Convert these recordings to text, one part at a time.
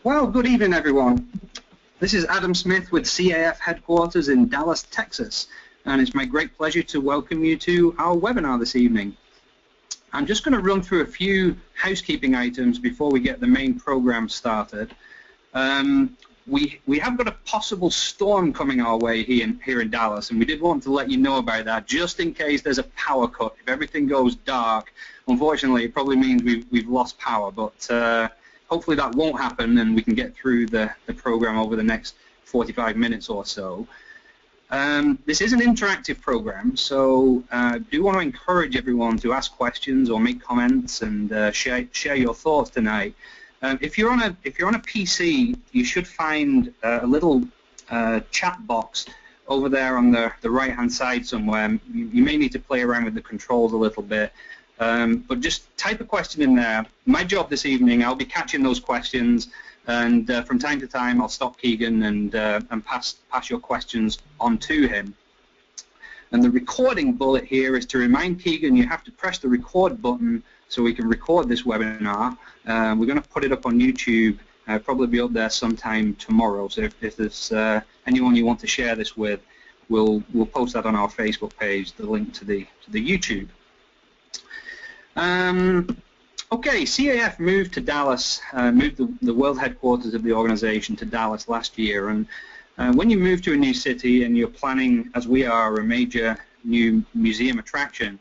Well, good evening, everyone. This is Adam Smith with CAF headquarters in Dallas, Texas, and it's my great pleasure to welcome you to our webinar this evening. I'm just going to run through a few housekeeping items before we get the main program started. We have got a possible storm coming our way here in Dallas, and we did want to let you know about that just in case there's a power cut. If everything goes dark, unfortunately, it probably means we've lost power, but hopefully that won't happen and we can get through the program over the next 45 minutes or so. This is an interactive program, so I do want to encourage everyone to ask questions or make comments and share your thoughts tonight. If you're on a PC, you should find a little chat box over there on the right-hand side somewhere. You may need to play around with the controls a little bit, but just type a question in there. My job this evening, I'll be catching those questions, and from time to time, I'll stop Keegan and pass your questions on to him. And the recording bullet here is to remind Keegan you have to press the record button so we can record this webinar. We're going to put it up on YouTube, probably be up there sometime tomorrow. So if there's anyone you want to share this with, we'll post that on our Facebook page, the link to the YouTube. Okay, CAF moved to Dallas, moved the world headquarters of the organization to Dallas last year, and when you move to a new city and you're planning, as we are, a major new museum attraction,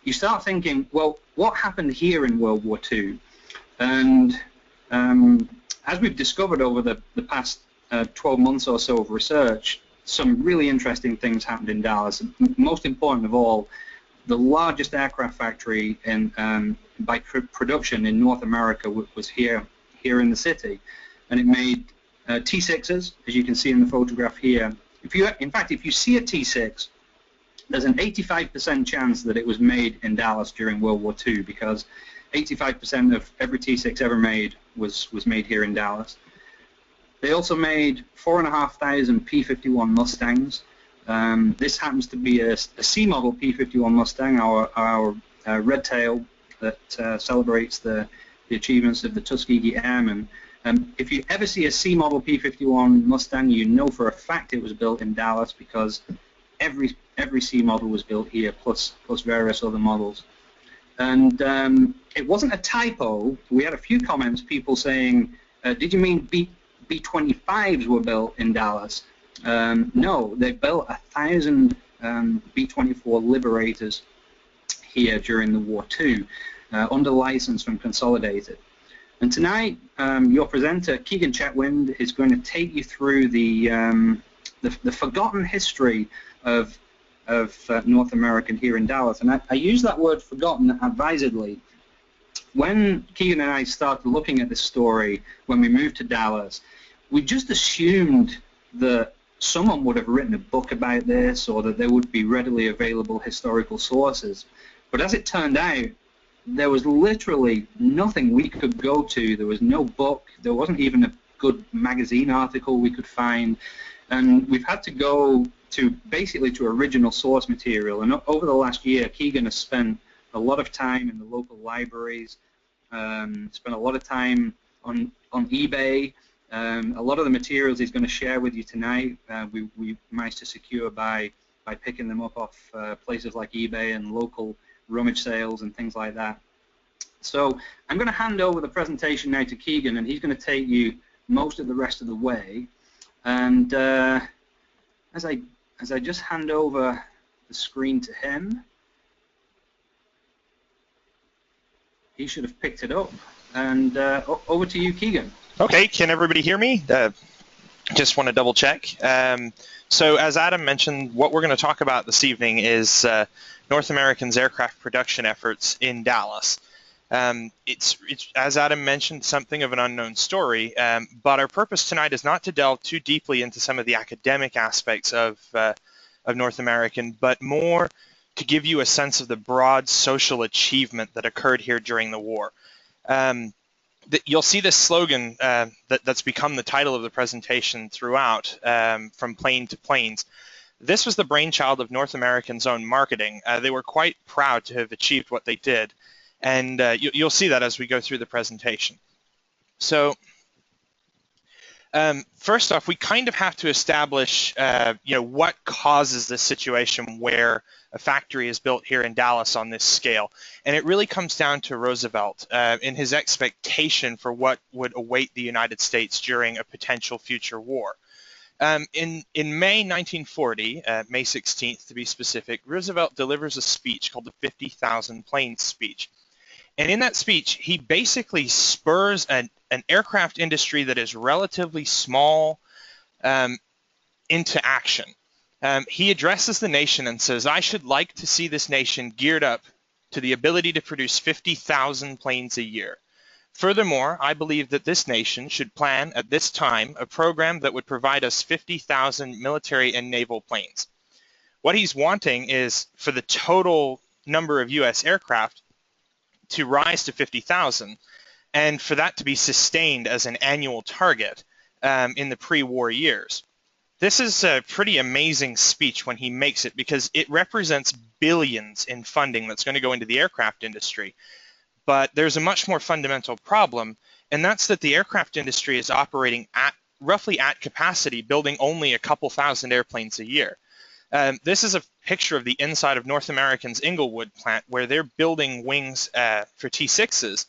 you start thinking, well, what happened here in World War II? And as we've discovered over the past 12 months or so of research, some really interesting things happened in Dallas. Most important of all, the largest aircraft factory by production in North America was here in the city, and it made T6s, as you can see in the photograph here. In fact, if you see a T6, there's an 85% chance that it was made in Dallas during World War II, because 85% of every T6 ever made was made here in Dallas. They also made 4,500 P-51 Mustangs. This happens to be a C model P-51 Mustang, our red tail that celebrates the achievements of the Tuskegee Airmen. If you ever see a C model P-51 Mustang, you know for a fact it was built in Dallas, because every C model was built here, plus various other models. And it wasn't a typo. We had a few comments, people saying, did you mean B-25s were built in Dallas? No, they built 1,000 B-24 Liberators here during the War II, under license from Consolidated. And tonight, your presenter, Keegan Chetwynd, is going to take you through the forgotten history of North American here in Dallas. And I use that word forgotten advisedly. When Keegan and I started looking at this story when we moved to Dallas, we just assumed that someone would have written a book about this, or that there would be readily available historical sources. But as it turned out, there was literally nothing we could go to. There was no book. There wasn't even a good magazine article we could find. And we've had to go basically to original source material. And over the last year, Keegan has spent a lot of time in the local libraries, spent a lot of time on eBay. A lot of the materials he's going to share with you tonight, we managed to secure by picking them up off places like eBay and local rummage sales and things like that. So I'm going to hand over the presentation now to Keegan, and he's going to take you most of the rest of the way. And as I just hand over the screen to him, he should have picked it up. And over to you, Keegan. Okay, can everybody hear me? Just want to double check. So as Adam mentioned, what we're going to talk about this evening is North American's aircraft production efforts in Dallas. It's, as Adam mentioned, something of an unknown story, but our purpose tonight is not to delve too deeply into some of the academic aspects of North American, but more to give you a sense of the broad social achievement that occurred here during the war. You'll see this slogan that's become the title of the presentation throughout, from plane to planes. This was the brainchild of North American's own marketing. They were quite proud to have achieved what they did, and you'll see that as we go through the presentation. So First off, we kind of have to establish, what causes this situation where a factory is built here in Dallas on this scale. And it really comes down to Roosevelt in his expectation for what would await the United States during a potential future war. In May 1940, May 16th to be specific, Roosevelt delivers a speech called the 50,000 Planes speech. And in that speech, he basically spurs an aircraft industry that is relatively small into action. He addresses the nation and says, I should like to see this nation geared up to the ability to produce 50,000 planes a year. Furthermore, I believe that this nation should plan at this time a program that would provide us 50,000 military and naval planes. What he's wanting is for the total number of U.S. aircraft to rise to 50,000, and for that to be sustained as an annual target in the pre-war years. This is a pretty amazing speech when he makes it, because it represents billions in funding that's going to go into the aircraft industry. But there's a much more fundamental problem, and that's that the aircraft industry is operating roughly at capacity, building only a couple thousand airplanes a year. This is a picture of the inside of North American's Inglewood plant, where they're building wings for T-6s,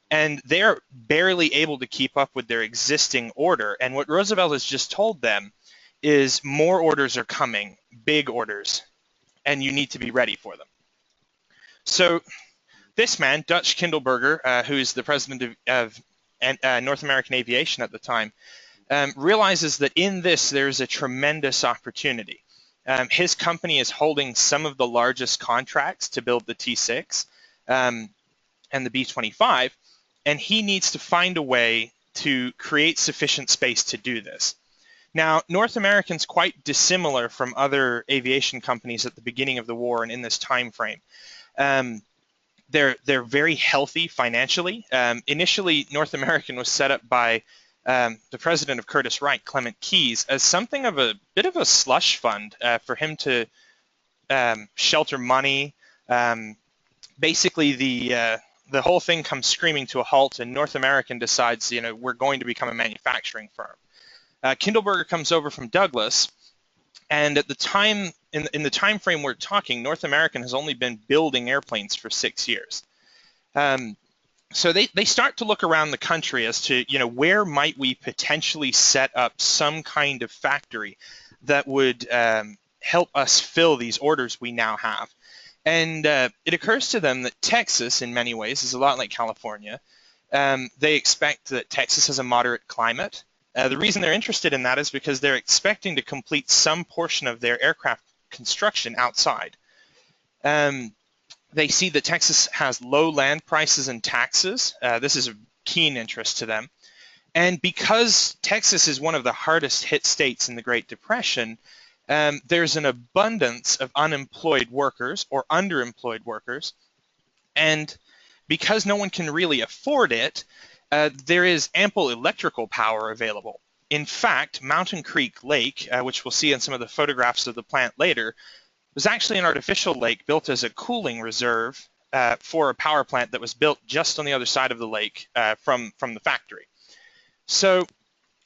and they're barely able to keep up with their existing order. And what Roosevelt has just told them is more orders are coming, big orders, and you need to be ready for them. So this man, Dutch Kindleberger, who's the president of North American Aviation at the time, realizes that in this there's a tremendous opportunity. His company is holding some of the largest contracts to build the T-6 and the B-25, and he needs to find a way to create sufficient space to do this. Now, North American's quite dissimilar from other aviation companies at the beginning of the war and in this time frame. They're very healthy financially. Initially, North American was set up by the president of Curtiss-Wright, Clement Keyes, as something of a bit of a slush fund for him to shelter money. Basically, the whole thing comes screaming to a halt, and North American decides, we're going to become a manufacturing firm. Kindleberger comes over from Douglas, and at the time, in the time frame we're talking, North American has only been building airplanes for 6 years. So they start to look around the country as to, where might we potentially set up some kind of factory that would help us fill these orders we now have. And it occurs to them that Texas, in many ways, is a lot like California. They expect that Texas has a moderate climate. The reason they're interested in that is because they're expecting to complete some portion of their aircraft construction outside. They see that Texas has low land prices and taxes. This is of keen interest to them. And because Texas is one of the hardest hit states in the Great Depression, there's an abundance of unemployed workers or underemployed workers. And because no one can really afford it, there is ample electrical power available. In fact, Mountain Creek Lake, which we'll see in some of the photographs of the plant later, was actually an artificial lake built as a cooling reserve for a power plant that was built just on the other side of the lake from the factory. So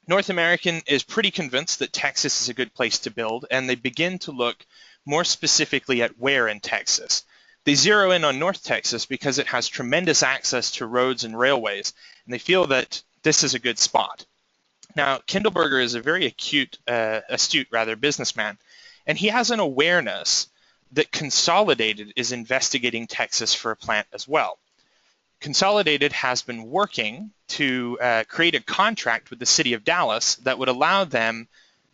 North American is pretty convinced that Texas is a good place to build, and they begin to look more specifically at where in Texas. They zero in on North Texas because it has tremendous access to roads and railways, and they feel that this is a good spot. Now, Kindleberger is a very astute businessman, and he has an awareness that Consolidated is investigating Texas for a plant as well. Consolidated has been working to create a contract with the city of Dallas that would allow them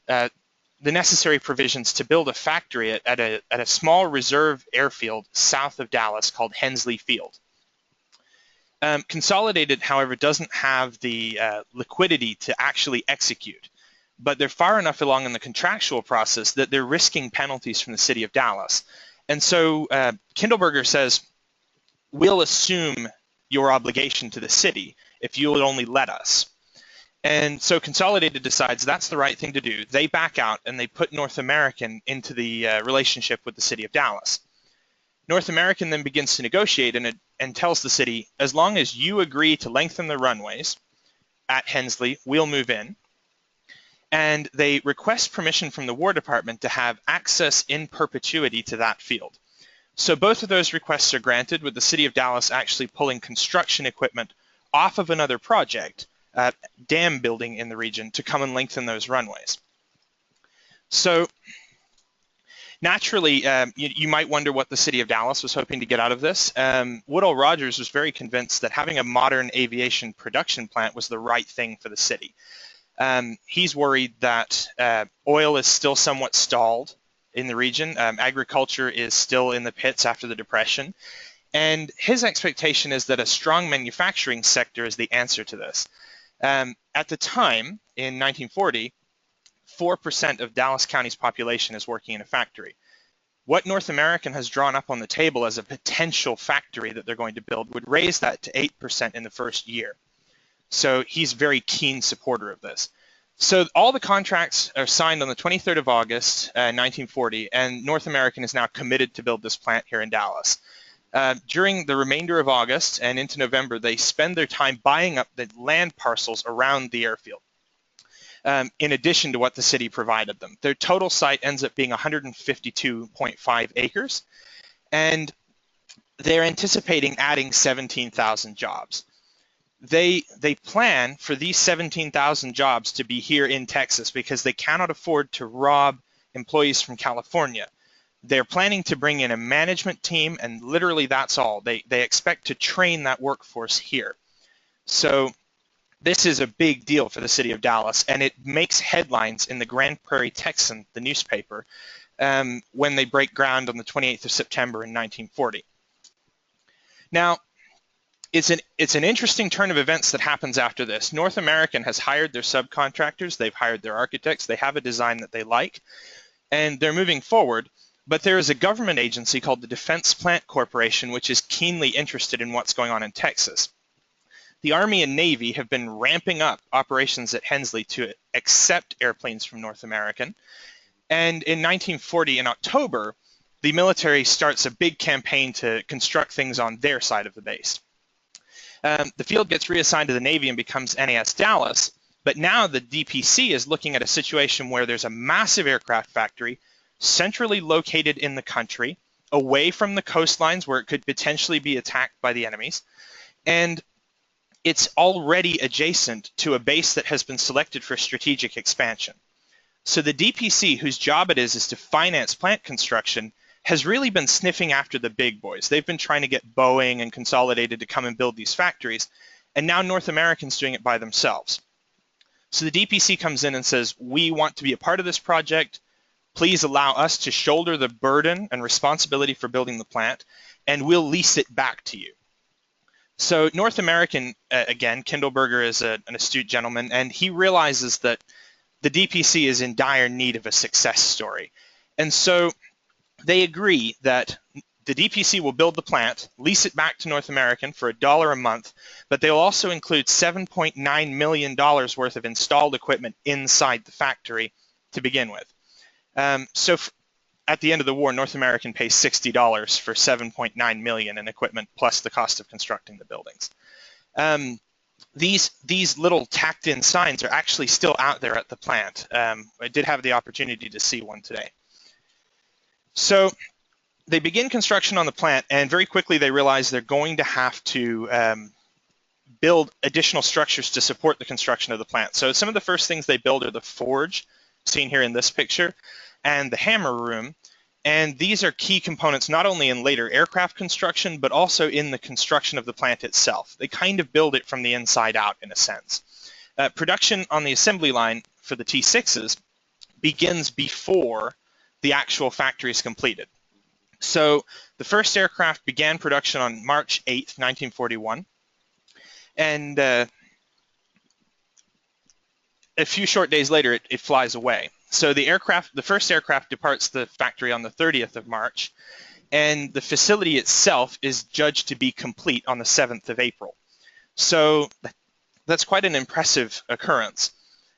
the necessary provisions to build a factory at a small reserve airfield south of Dallas called Hensley Field. Consolidated, however, doesn't have the liquidity to actually execute, but they're far enough along in the contractual process that they're risking penalties from the city of Dallas. And so Kindleberger says, we'll assume your obligation to the city if you would only let us. And so Consolidated decides that's the right thing to do. They back out and they put North American into the relationship with the city of Dallas. North American then begins to negotiate and tells the city, as long as you agree to lengthen the runways at Hensley, we'll move in. and they request permission from the War Department to have access in perpetuity to that field. So both of those requests are granted, with the city of Dallas actually pulling construction equipment off of another project, dam building in the region, to come and lengthen those runways. So naturally, you might wonder what the city of Dallas was hoping to get out of this. Woodall Rogers was very convinced that having a modern aviation production plant was the right thing for the city. He's worried that oil is still somewhat stalled in the region. Agriculture is still in the pits after the Depression. And his expectation is that a strong manufacturing sector is the answer to this. At the time, in 1940, 4% of Dallas County's population is working in a factory. What North American has drawn up on the table as a potential factory that they're going to build would raise that to 8% in the first year. So he's a very keen supporter of this. So all the contracts are signed on the 23rd of August, 1940, and North American is now committed to build this plant here in Dallas. During the remainder of August and into November, they spend their time buying up the land parcels around the airfield, in addition to what the city provided them. Their total site ends up being 152.5 acres, and they're anticipating adding 17,000 jobs. They plan for these 17,000 jobs to be here in Texas because they cannot afford to rob employees from California. They're planning to bring in a management team, and literally that's all. They expect to train that workforce here. So this is a big deal for the city of Dallas, and it makes headlines in the Grand Prairie Texan, the newspaper, when they break ground on the 28th of September in 1940. Now, it's an interesting turn of events that happens after this. North American has hired their subcontractors, they've hired their architects, they have a design that they like, and they're moving forward. But there is a government agency called the Defense Plant Corporation, which is keenly interested in what's going on in Texas. The Army and Navy have been ramping up operations at Hensley to accept airplanes from North American. And in 1940, in October, the military starts a big campaign to construct things on their side of the base. The field gets reassigned to the Navy and becomes NAS Dallas, but now the DPC is looking at a situation where there's a massive aircraft factory centrally located in the country, away from the coastlines where it could potentially be attacked by the enemies, and it's already adjacent to a base that has been selected for strategic expansion. So the DPC, whose job it is to finance plant construction, has really been sniffing after the big boys. They've been trying to get Boeing and Consolidated to come and build these factories, and now North American's doing it by themselves. So the DPC comes in and says, we want to be a part of this project. Please allow us to shoulder the burden and responsibility for building the plant, and we'll lease it back to you. So North American, again, Kindleberger is an astute gentleman, and he realizes that the DPC is in dire need of a success story. And so they agree that the DPC will build the plant, lease it back to North American for $1 a month, but they'll also include $7.9 million worth of installed equipment inside the factory to begin with. So at the end of the war, North American pays $60 for $7.9 million in equipment plus the cost of constructing the buildings. These little tacked-in signs are actually still out there at the plant. I did have the opportunity to see one today. So they begin construction on the plant, and very quickly they realize they're going to have to build additional structures to support the construction of the plant. So some of the first things they build are the forge, seen here in this picture, and the hammer room. And these are key components not only in later aircraft construction, but also in the construction of the plant itself. They kind of build it from the inside out, in a sense. Production on the assembly line for the T-6s begins before the actual factory is completed. So the first aircraft began production on March 8th, 1941. And a few short days later, it flies away. So the first aircraft departs the factory on the 30th of March, and the facility itself is judged to be complete on the 7th of April. So that's quite an impressive occurrence.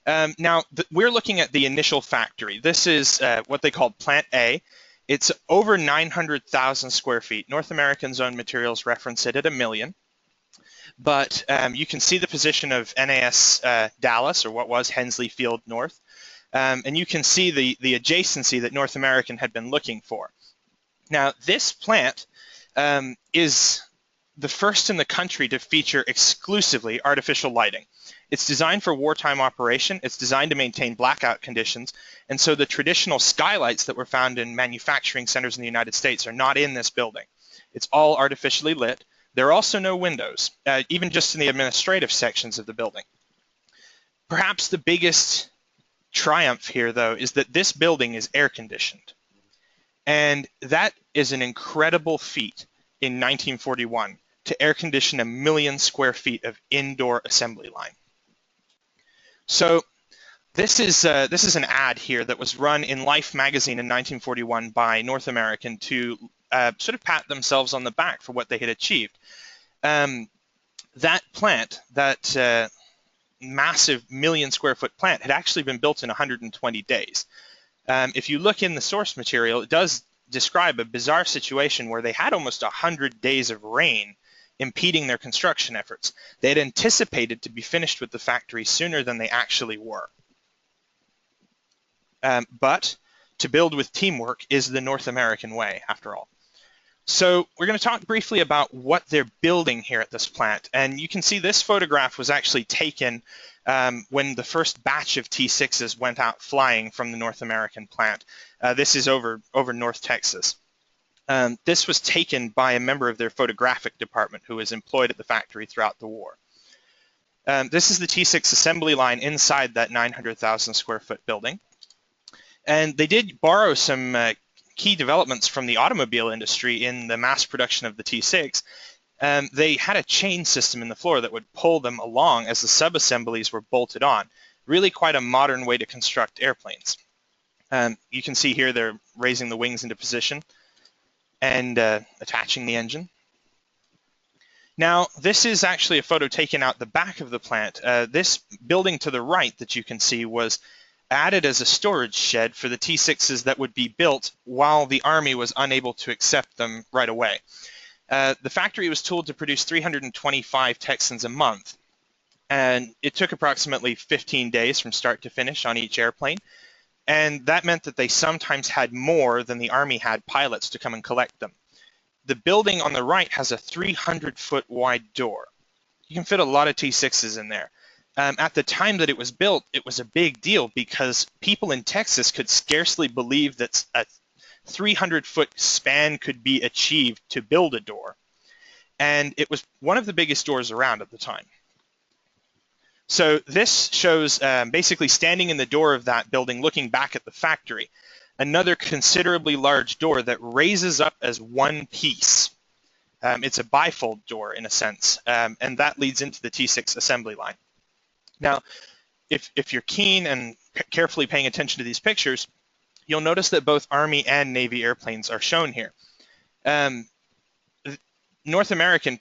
Now, we're looking at the initial factory. This is what they call Plant A. It's over 900,000 square feet. North American's own materials reference it at 1 million. But you can see the position of NAS Dallas, or what was Hensley Field North, and you can see the adjacency that North American had been looking for. Now, this plant is the first in the country to feature exclusively artificial lighting. It's designed for wartime operation. It's designed to maintain blackout conditions. And so the traditional skylights that were found in manufacturing centers in the United States are not in this building. It's all artificially lit. There are also no windows, even just in the administrative sections of the building. Perhaps the biggest triumph here, though, is that this building is air conditioned. And that is an incredible feat in 1941 to air condition 1 million square feet of indoor assembly line. So this is an ad here that was run in Life magazine in 1941 by North American to sort of pat themselves on the back for what they had achieved. That plant, that massive 1 million square foot plant, had actually been built in 120 days. If you look in the source material, it does describe a bizarre situation where they had almost 100 days of rain impeding their construction efforts. They had anticipated to be finished with the factory sooner than they actually were. But to build with teamwork is the North American way, after all. So we're going to talk briefly about what they're building here at this plant. And you can see this photograph was actually taken when the first batch of T6s went out flying from the North American plant. This is over North Texas. This was taken by a member of their photographic department who was employed at the factory throughout the war. This is the T6 assembly line inside that 900,000 square foot building. And they did borrow some key developments from the automobile industry in the mass production of the T6. They had a chain system in the floor that would pull them along as the sub-assemblies were bolted on. Really quite a modern way to construct airplanes. You can see here they're raising the wings into position and attaching the engine. Now, this is actually a photo taken out the back of the plant. This building to the right that you can see was added as a storage shed for the T6s that would be built while the Army was unable to accept them right away. The factory was tooled to produce 325 Texans a month, and it took approximately 15 days from start to finish on each airplane, and that meant that they sometimes had more than the Army had pilots to come and collect them. The building on the right has a 300-foot wide door. You can fit a lot of T6s in there. At the time that it was built, it was a big deal because people in Texas could scarcely believe that a 300-foot span could be achieved to build a door. And it was one of the biggest doors around at the time. So this shows basically standing in the door of that building looking back at the factory. Another considerably large door that raises up as one piece. It's a bifold door in a sense, and that leads into the T6 assembly line. Now, if you're keen and carefully paying attention to these pictures, you'll notice that both Army and Navy airplanes are shown here. North American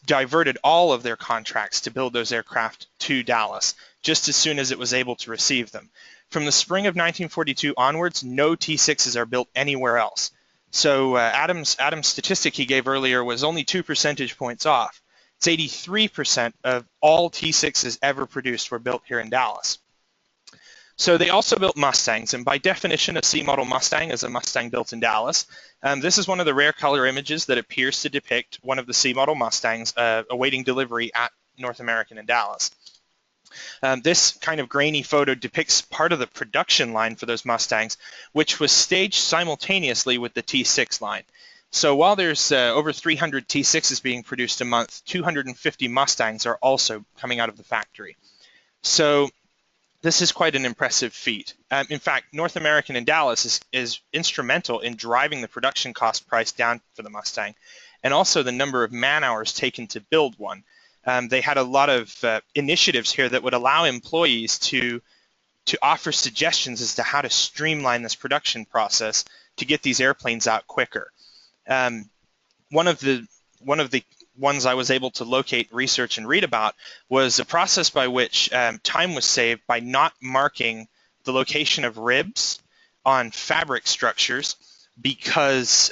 diverted all of their contracts to build those aircraft to Dallas just as soon as it was able to receive them. From the spring of 1942 onwards, no T6s are built anywhere else. So Adam's statistic he gave earlier was only 2 percentage points off. It's 83% of all T6s ever produced were built here in Dallas. So they also built Mustangs, and by definition, a C-model Mustang is a Mustang built in Dallas. This is one of the rare color images that appears to depict one of the C-model Mustangs awaiting delivery at North American in Dallas. This kind of grainy photo depicts part of the production line for those Mustangs, which was staged simultaneously with the T6 line. So while there's over 300 T6s being produced a month, 250 Mustangs are also coming out of the factory. So this is quite an impressive feat. In fact, North American in Dallas is instrumental in driving the production cost price down for the Mustang, and also the number of man-hours taken to build one. They had a lot of initiatives here that would allow employees to offer suggestions as to how to streamline this production process to get these airplanes out quicker. One of the ones I was able to locate, research, and read about was a process by which time was saved by not marking the location of ribs on fabric structures, because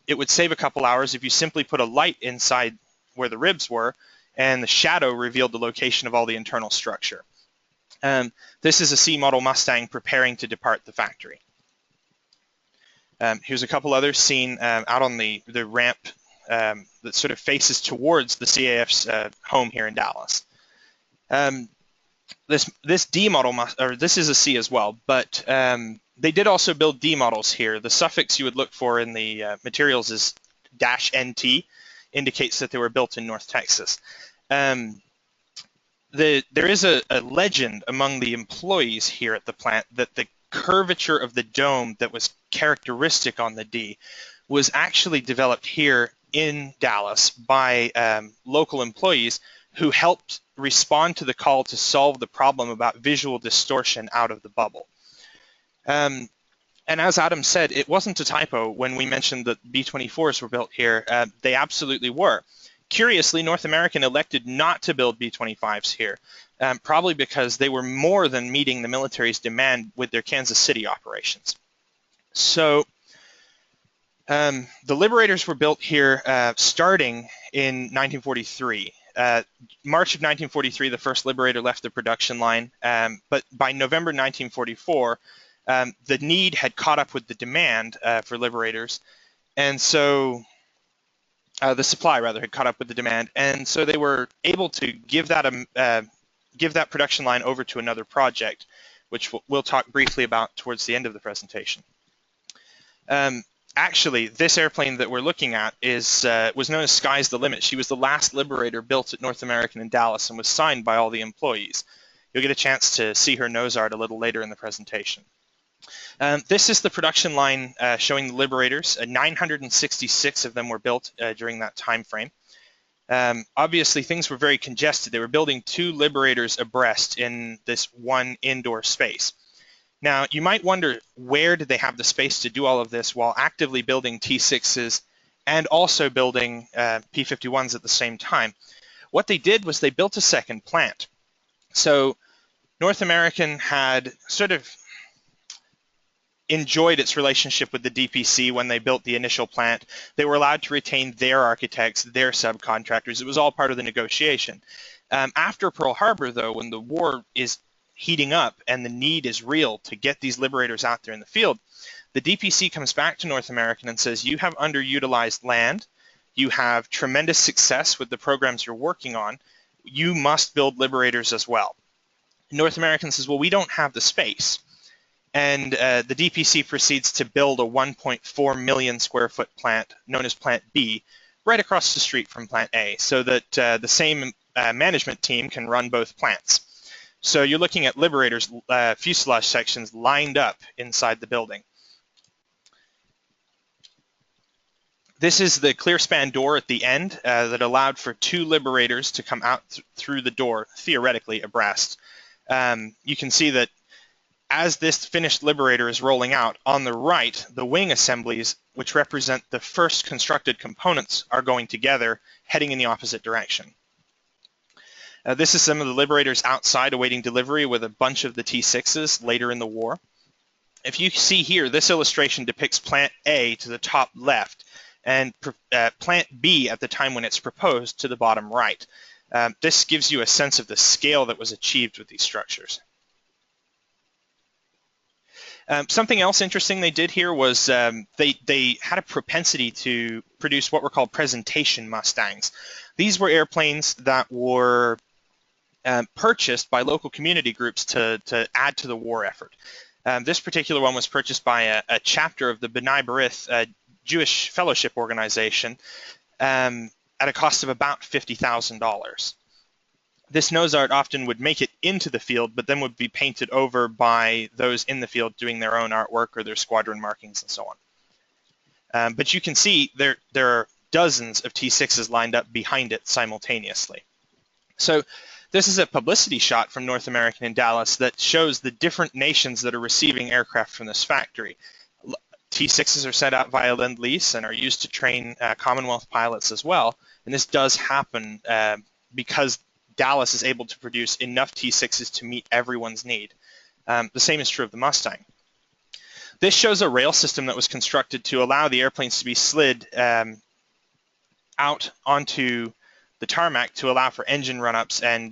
it would save a couple hours if you simply put a light inside where the ribs were. and the shadow revealed the location of all the internal structure. This is a C model Mustang preparing to depart the factory. Here's a couple others seen out on the ramp that sort of faces towards the CAF's home here in Dallas. This D model, or this is a C as well, but they did also build D models here. The suffix you would look for in the materials is -NT, indicates that they were built in North Texas. There is a legend among the employees here at the plant that the curvature of the dome that was characteristic on the D was actually developed here in Dallas by local employees who helped respond to the call to solve the problem about visual distortion out of the bubble. And as Adam said, it wasn't a typo when we mentioned that B-24s were built here. They absolutely were. Curiously, North American elected not to build B-25s here, probably because they were more than meeting the military's demand with their Kansas City operations. So the Liberators were built here starting in 1943. March of 1943, the first Liberator left the production line, but by November 1944, the need had caught up with the demand for Liberators, and so the supply rather had caught up with the demand, and so they were able to give that production line over to another project, which we'll talk briefly about towards the end of the presentation. Actually, this airplane that we're looking at was known as Sky's the Limit. She was the last Liberator built at North American in Dallas and was signed by all the employees. You'll get a chance to see her nose art a little later in the presentation. This is the production line showing the Liberators. 966 of them were built during that time frame. Obviously, things were very congested. They were building 2 Liberators abreast in this one indoor space. Now, you might wonder, where did they have the space to do all of this while actively building T6s and also building P-51s at the same time? What they did was they built a second plant. So North American had sort of enjoyed its relationship with the DPC when they built the initial plant. They were allowed to retain their architects, their subcontractors. It was all part of the negotiation. After Pearl Harbor, though, when the war is heating up and the need is real to get these Liberators out there in the field, the DPC comes back to North American and says, you have underutilized land, you have tremendous success with the programs you're working on, you must build Liberators as well. North American says, well, we don't have the space. And the DPC proceeds to build a 1.4 million square foot plant known as Plant B right across the street from Plant A, so that the same management team can run both plants. So you're looking at Liberators fuselage sections lined up inside the building. This is the clear span door at the end that allowed for 2 Liberators to come out through the door, theoretically abreast. You can see that as this finished Liberator is rolling out, on the right, the wing assemblies, which represent the first constructed components, are going together, heading in the opposite direction. This is some of the Liberators outside awaiting delivery with a bunch of the T6s later in the war. If you see here, this illustration depicts Plant A to the top left and Plant B at the time when it's proposed to the bottom right. This gives you a sense of the scale that was achieved with these structures. Something else interesting they did here was they had a propensity to produce what were called presentation Mustangs. These were airplanes that were purchased by local community groups to add to the war effort. This particular one was purchased by a chapter of the B'nai B'rith Jewish Fellowship Organization at a cost of about $50,000. This nose art often would make it into the field, but then would be painted over by those in the field doing their own artwork or their squadron markings and so on. But you can see there are dozens of T6s lined up behind it simultaneously. So this is a publicity shot from North American in Dallas that shows the different nations that are receiving aircraft from this factory. T6s are sent out via Lend-Lease and are used to train Commonwealth pilots as well. And this does happen because Dallas is able to produce enough T6s to meet everyone's need. The same is true of the Mustang. This shows a rail system that was constructed to allow the airplanes to be slid out onto the tarmac to allow for engine run-ups and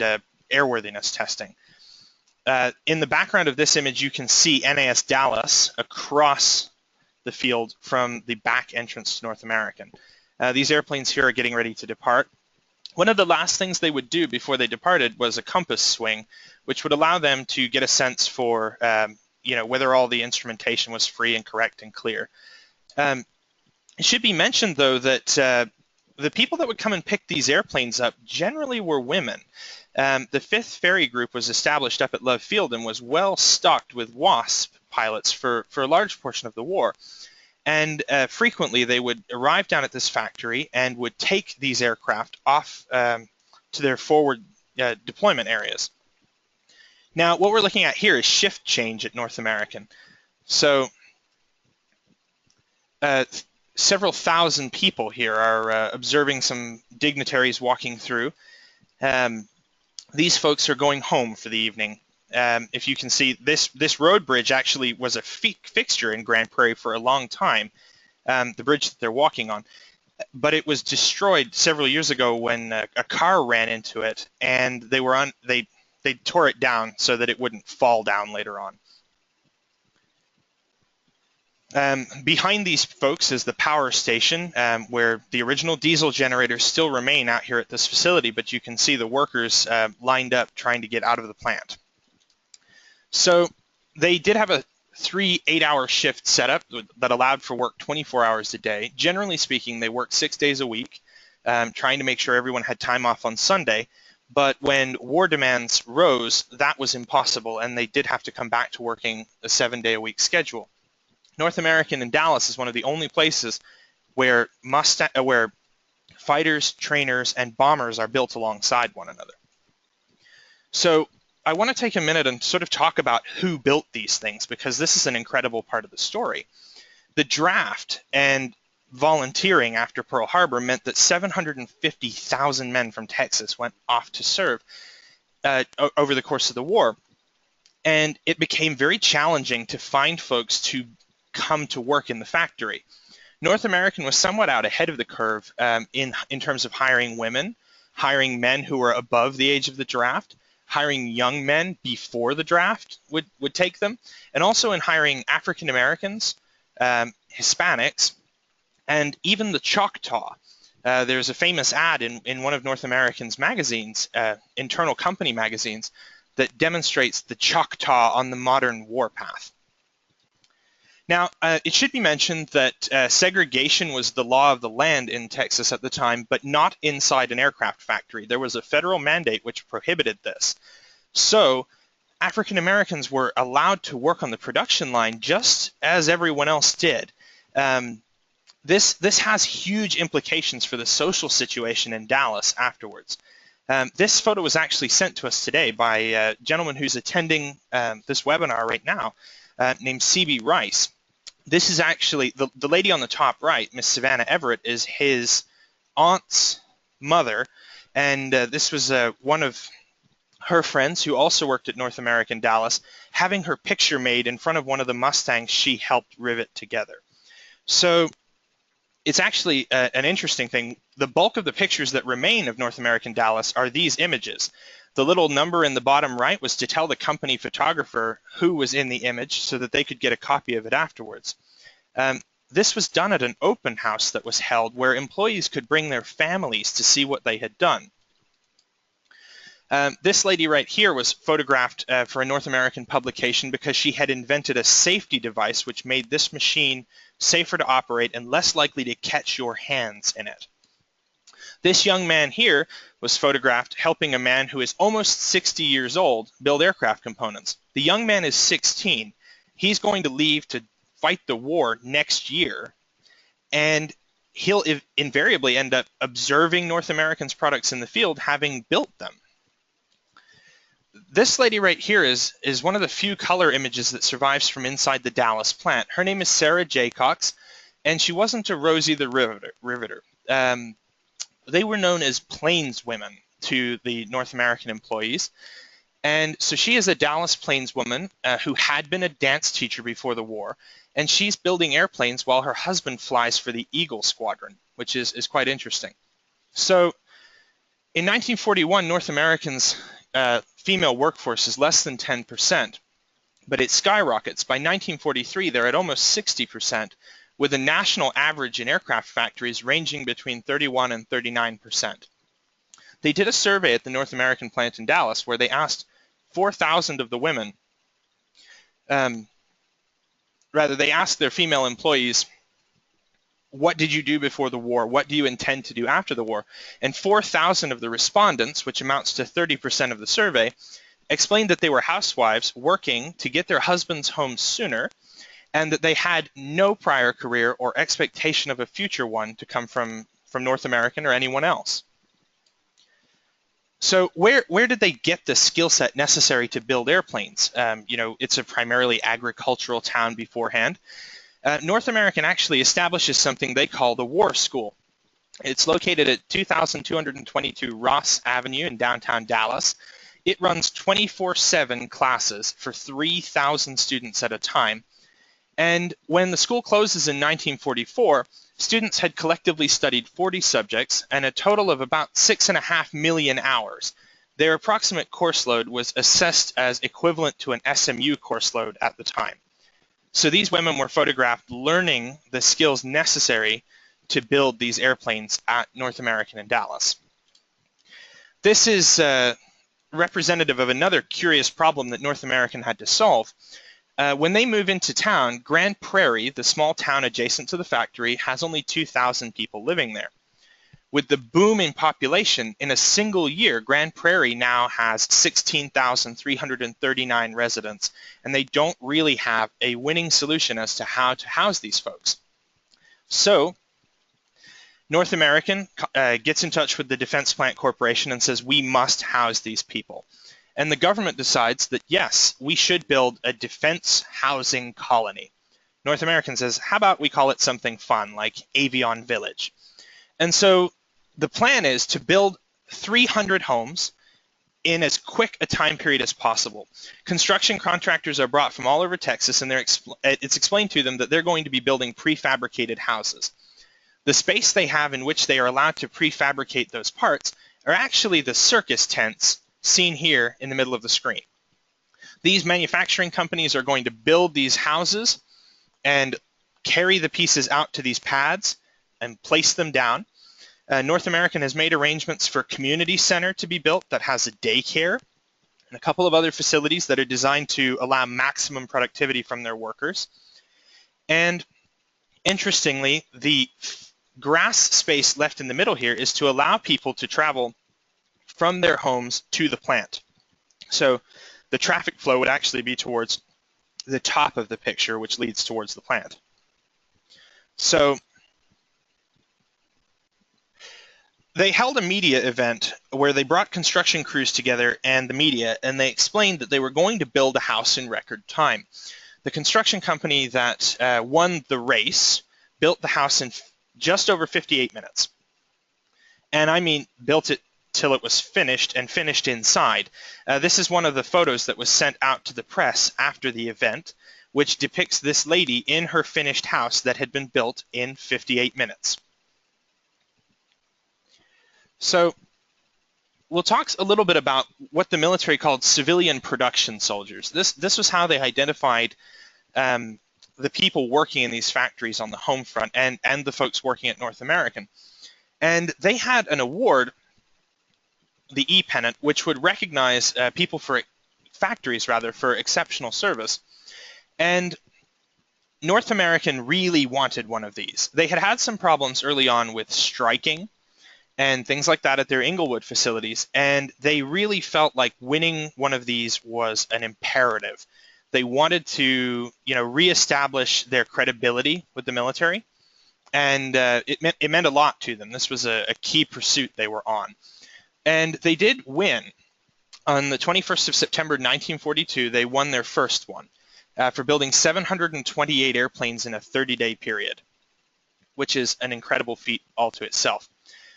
airworthiness testing. In the background of this image, you can see NAS Dallas across the field from the back entrance to North American. These airplanes here are getting ready to depart. One of the last things they would do before they departed was a compass swing, which would allow them to get a sense for whether all the instrumentation was free and correct and clear. It should be mentioned, though, that the people that would come and pick these airplanes up generally were women. The 5th Ferry Group was established up at Love Field and was well stocked with WASP pilots for a large portion of the war. And frequently they would arrive down at this factory and would take these aircraft off to their forward deployment areas. Now, what we're looking at here is shift change at North American. So several thousand people here are observing some dignitaries walking through. These folks are going home for the evening. If you can see, this road bridge actually was a fixture in Grand Prairie for a long time, the bridge that they're walking on. But it was destroyed several years ago when a car ran into it, and they tore it down so that it wouldn't fall down later on. Behind these folks is the power station, where the original diesel generators still remain out here at this facility, but you can see the workers lined up trying to get out of the plant. So they did have a 3 8-hour shift setup that allowed for work 24 hours a day. Generally speaking, they worked 6 days a week, trying to make sure everyone had time off on Sunday. But when war demands rose, that was impossible, and they did have to come back to working a 7-day-a-week schedule. North American in Dallas is one of the only places where fighters, trainers, and bombers are built alongside one another. So I want to take a minute and sort of talk about who built these things, because this is an incredible part of the story. The draft and volunteering after Pearl Harbor meant that 750,000 men from Texas went off to serve over the course of the war. And it became very challenging to find folks to come to work in the factory. North American was somewhat out ahead of the curve in terms of hiring women, hiring men who were above the age of the draft, hiring young men before the draft would take them, and also in hiring African Americans, Hispanics, and even the Choctaw. There's a famous ad in one of North American's magazines, internal company magazines, that demonstrates the Choctaw on the modern warpath. Now, it should be mentioned that segregation was the law of the land in Texas at the time, but not inside an aircraft factory. There was a federal mandate which prohibited this. So African Americans were allowed to work on the production line just as everyone else did. This has huge implications for the social situation in Dallas afterwards. This photo was actually sent to us today by a gentleman who's attending this webinar right now, named C.B. Rice. This is actually, the lady on the top right, Miss Savannah Everett, is his aunt's mother, and this was one of her friends who also worked at North American Dallas, having her picture made in front of one of the Mustangs she helped rivet together. So it's actually an interesting thing. The bulk of the pictures that remain of North American Dallas are these images. The little number in the bottom right was to tell the company photographer who was in the image so that they could get a copy of it afterwards. This was done at an open house that was held where employees could bring their families to see what they had done. This lady right here was photographed for a North American publication because she had invented a safety device which made this machine safer to operate and less likely to catch your hands in it. This young man here was photographed helping a man who is almost 60 years old build aircraft components. The young man is 16. He's going to leave to fight the war next year, and he'll invariably end up observing North American's products in the field, having built them. This lady right here is one of the few color images that survives from inside the Dallas plant. Her name is Sarah Jaycox, and she wasn't a Rosie the Riveter. They were known as plainswomen to the North American employees. And so she is a Dallas plainswoman who had been a dance teacher before the war, and she's building airplanes while her husband flies for the Eagle Squadron, which is quite interesting. So In 1941, North Americans' female workforce is less than 10%, but it skyrockets. By 1943, they're at almost 60%, with a national average in aircraft factories ranging between 31 and 39%. They did a survey at the North American plant in Dallas where they asked 4,000 of the women, they asked their female employees, what did you do before the war? What do you intend to do after the war? And 4,000 of the respondents, which amounts to 30% of the survey, explained that they were housewives working to get their husbands home sooner, and that they had no prior career or expectation of a future one to come from North American or anyone else. So where did they get the skill set necessary to build airplanes? It's a primarily agricultural town beforehand. North American actually establishes something they call the War School. It's located at 2222 Ross Avenue in downtown Dallas. It runs 24/7 classes for 3,000 students at a time. And when the school closes in 1944, students had collectively studied 40 subjects and a total of about 6.5 million hours. Their approximate course load was assessed as equivalent to an SMU course load at the time. So these women were photographed learning the skills necessary to build these airplanes at North American in Dallas. This is representative of another curious problem that North American had to solve. When they move into town, Grand Prairie, the small town adjacent to the factory, has only 2,000 people living there. With the boom in population, in a single year, Grand Prairie now has 16,339 residents, and they don't really have a winning solution as to how to house these folks. So North American gets in touch with the Defense Plant Corporation and says, we must house these people. And the government decides that, yes, we should build a defense housing colony. North American says, how about we call it something fun, like Avion Village? And so the plan is to build 300 homes in as quick a time period as possible. Construction contractors are brought from all over Texas, and it's explained to them that they're going to be building prefabricated houses. The space they have in which they are allowed to prefabricate those parts are actually the circus tents seen here in the middle of the screen. These manufacturing companies are going to build these houses and carry the pieces out to these pads and place them down. North American has made arrangements for a community center to be built that has a daycare and a couple of other facilities that are designed to allow maximum productivity from their workers. And interestingly, the grass space left in the middle here is to allow people to travel from their homes to the plant. So the traffic flow would actually be towards the top of the picture, which leads towards the plant. So they held a media event where they brought construction crews together and the media, and they explained that they were going to build a house in record time. The construction company that won the race built the house in just over 58 minutes. And I mean, built it till it was finished, and finished inside. This is one of the photos that was sent out to the press after the event, which depicts this lady in her finished house that had been built in 58 minutes. So we'll talk a little bit about what the military called civilian production soldiers. This was how they identified the people working in these factories on the home front and the folks working at North American. And they had an award, the E-Pennant, which would recognize people for factories for exceptional service. And North American really wanted one of these. They had had some problems early on with striking and things like that at their Inglewood facilities, and they really felt like winning one of these was an imperative. They wanted to, reestablish their credibility with the military, and it meant a lot to them. This was a key pursuit they were on. And they did win. On the 21st of September 1942, they won their first one for building 728 airplanes in a 30-day period, which is an incredible feat all to itself.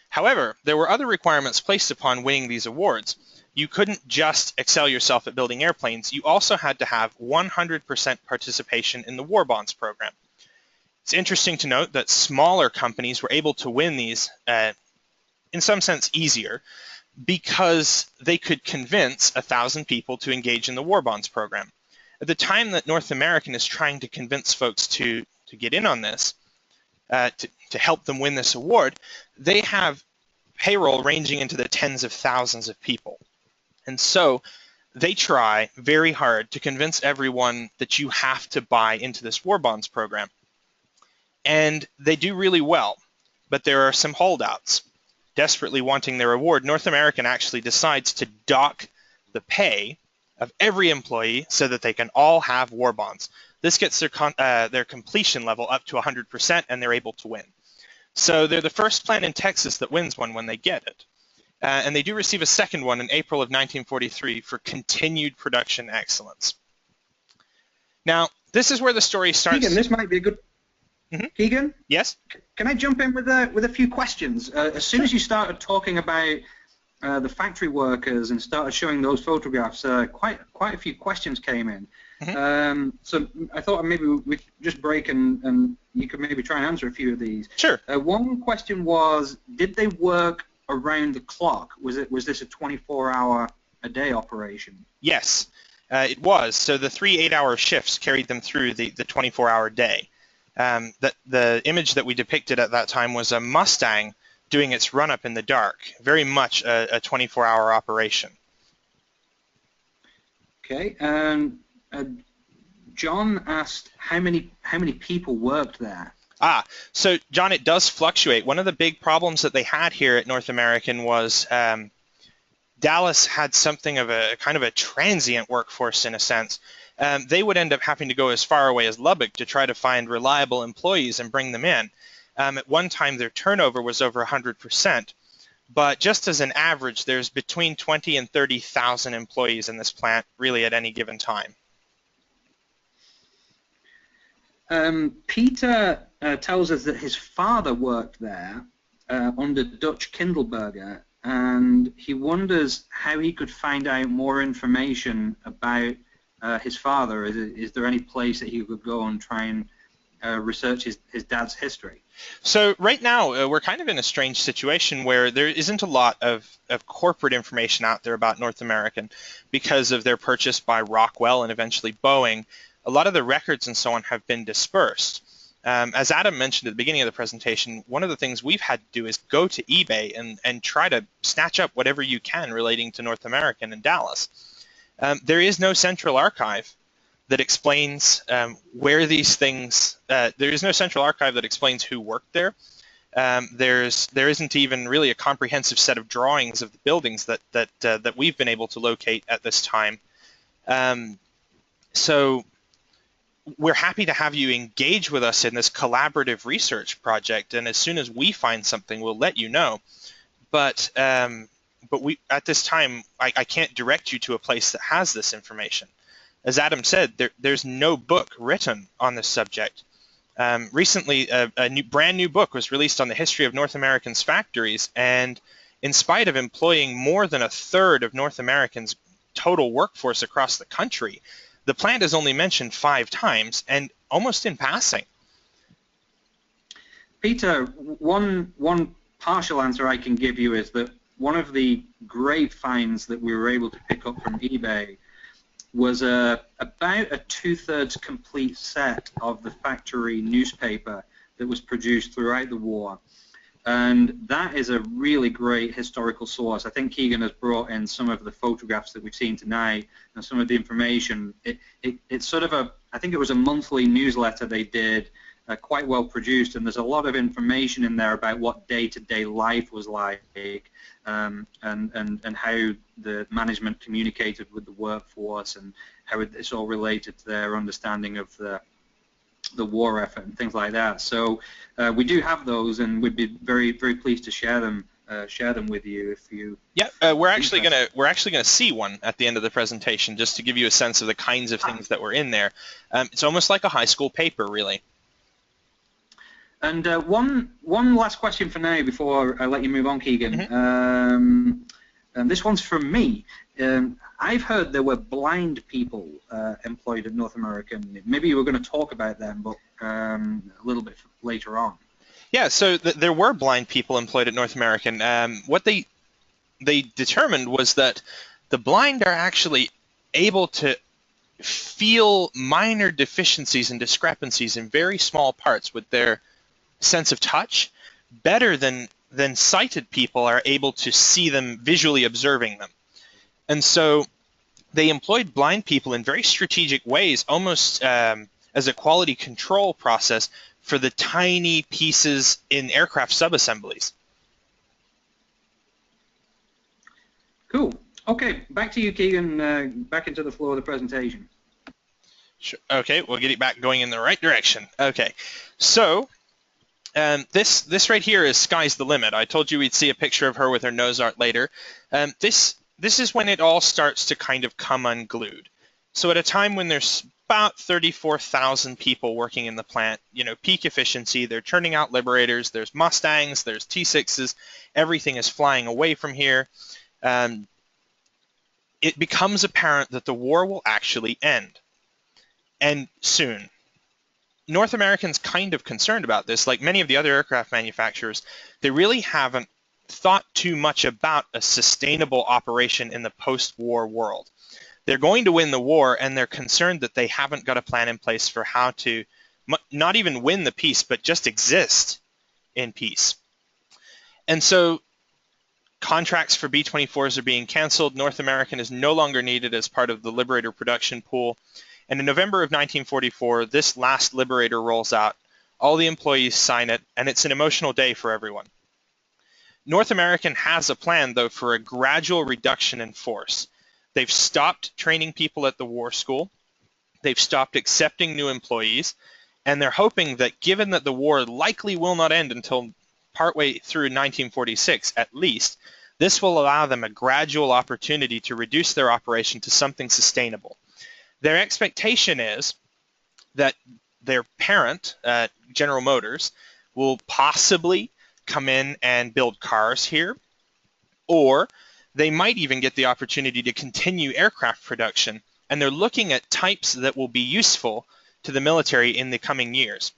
However, there were other requirements placed upon winning these awards. You couldn't just excel yourself at building airplanes. You also had to have 100% participation in the war bonds program. It's interesting to note that smaller companies were able to win these in some sense easier. because they could convince 1,000 people to engage in the war bonds program. At the time that North American is trying to convince folks to get in on this, to help them win this award, they have payroll ranging into the tens of thousands of people. And so they try very hard to convince everyone that you have to buy into this war bonds program. And they do really well, but there are some holdouts. Desperately wanting their award, North American actually decides to dock the pay of every employee so that they can all have war bonds. This gets their completion level up to 100%, and they're able to win. So they're the first plant in Texas that wins one when they get it. And they do receive a second one in April of 1943 for continued production excellence. Now, this is where the story starts. Keegan, this might be a good... Keegan? Yes? Can I jump in with a few questions? As soon as you started talking about the factory workers and started showing those photographs, quite a few questions came in. So I thought maybe we'd just break and you could maybe try and answer a few of these. Sure. One question was, did they work around the clock? Was this a 24-hour-a-day operation? Yes, it was. So the 3 8-hour shifts carried them through the 24-hour day. The image that we depicted at that time was a Mustang doing its run-up in the dark, very much a 24-hour operation. Okay, and John asked how many people worked there. So John, it does fluctuate. One of the big problems that they had here at North American was Dallas had something of a kind of a transient workforce in a sense. They would end up having to go as far away as Lubbock to try to find reliable employees and bring them in. At one time, their turnover was over 100%, but just as an average, there's between 20 and 30,000 employees in this plant really at any given time. Peter tells us that his father worked there under Dutch Kindleberger, and he wonders how he could find out more information about his father. Is there any place that he could go and try and research his dad's history? So right now, we're kind of in a strange situation where there isn't a lot of corporate information out there about North American because of their purchase by Rockwell and eventually Boeing. A lot of the records and so on have been dispersed. As Adam mentioned at the beginning of the presentation, one of the things we've had to do is go to eBay and try to snatch up whatever you can relating to North American and Dallas. There is no central archive that explains where these things, there is no central archive that explains who worked there. There isn't even really a comprehensive set of drawings of the buildings that we've been able to locate at this time. So we're happy to have you engage with us in this collaborative research project, and as soon as we find something, we'll let you know. But we, at this time, I can't direct you to a place that has this information. As Adam said, there's no book written on this subject. Recently, a brand new book was released on the history of North American's factories, and in spite of employing more than a third of North American's total workforce across the country, the plant is only mentioned 5 times, and almost in passing. Peter, one partial answer I can give you is that one of the great finds that we were able to pick up from eBay was about a 2/3 complete set of the factory newspaper that was produced throughout the war. And that is a really great historical source. I think Keegan has brought in some of the photographs that we've seen tonight and some of the information. It's sort of I think it was a monthly newsletter they did, quite well produced, and there's a lot of information in there about what day-to-day life was like, and how the management communicated with the workforce and how it's all related to their understanding of the war effort and things like that. So we do have those, and we'd be very, very pleased to share them with you if you. Yeah, we're actually gonna see one at the end of the presentation just to give you a sense of the kinds of things that were in there. It's almost like a high school paper, really. And one last question for now before I let you move on, Keegan. And this one's from me. I've heard there were blind people employed at North American. Maybe you were going to talk about them, but a little bit later on. Yeah, so there were blind people employed at North American. they determined was that the blind are actually able to feel minor deficiencies and discrepancies in very small parts with their sense of touch better than sighted people are able to see them visually observing them. And so they employed blind people in very strategic ways, almost as a quality control process for the tiny pieces in aircraft subassemblies. Cool. Okay, back to you, Keegan. Back into the flow of the presentation. Sure. Okay, we'll get it back going in the right direction. Okay, so this right here is Sky's the Limit. I told you we'd see a picture of her with her nose art later. This is when it all starts to kind of come unglued. So at a time when there's about 34,000 people working in the plant, you know, peak efficiency, they're churning out Liberators, there's Mustangs, there's T6s, everything is flying away from here. It becomes apparent that the war will actually end, and soon. North Americans kind of concerned about this. Like many of the other aircraft manufacturers, they really haven't thought too much about a sustainable operation in the post-war world. They're going to win the war, and they're concerned that they haven't got a plan in place for how to not even win the peace, but just exist in peace. And so contracts for B-24s are being canceled. North American is no longer needed as part of the Liberator production pool. And in November of 1944, this last Liberator rolls out. All the employees sign it, and it's an emotional day for everyone. North American has a plan, though, for a gradual reduction in force. They've stopped training people at the war school. They've stopped accepting new employees. And they're hoping that, given that the war likely will not end until partway through 1946 at least, this will allow them a gradual opportunity to reduce their operation to something sustainable. Their expectation is that their parent, General Motors, will possibly come in and build cars here, or they might even get the opportunity to continue aircraft production, and they're looking at types that will be useful to the military in the coming years.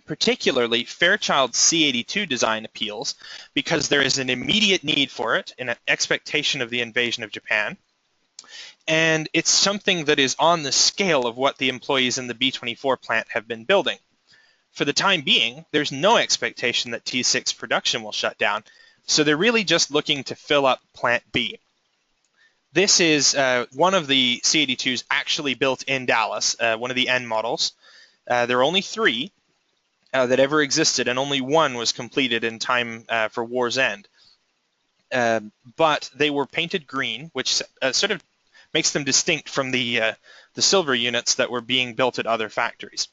Particularly, Fairchild's C-82 design appeals because there is an immediate need for it in an expectation of the invasion of Japan. And it's something that is on the scale of what the employees in the B-24 plant have been building. For the time being, there's no expectation that T6 production will shut down, so they're really just looking to fill up Plant B. This is one of the C-82s actually built in Dallas, one of the N models. There are only 3 that ever existed, and only 1 was completed in time for war's end. But they were painted green, which sort of makes them distinct from the silver units that were being built at other factories.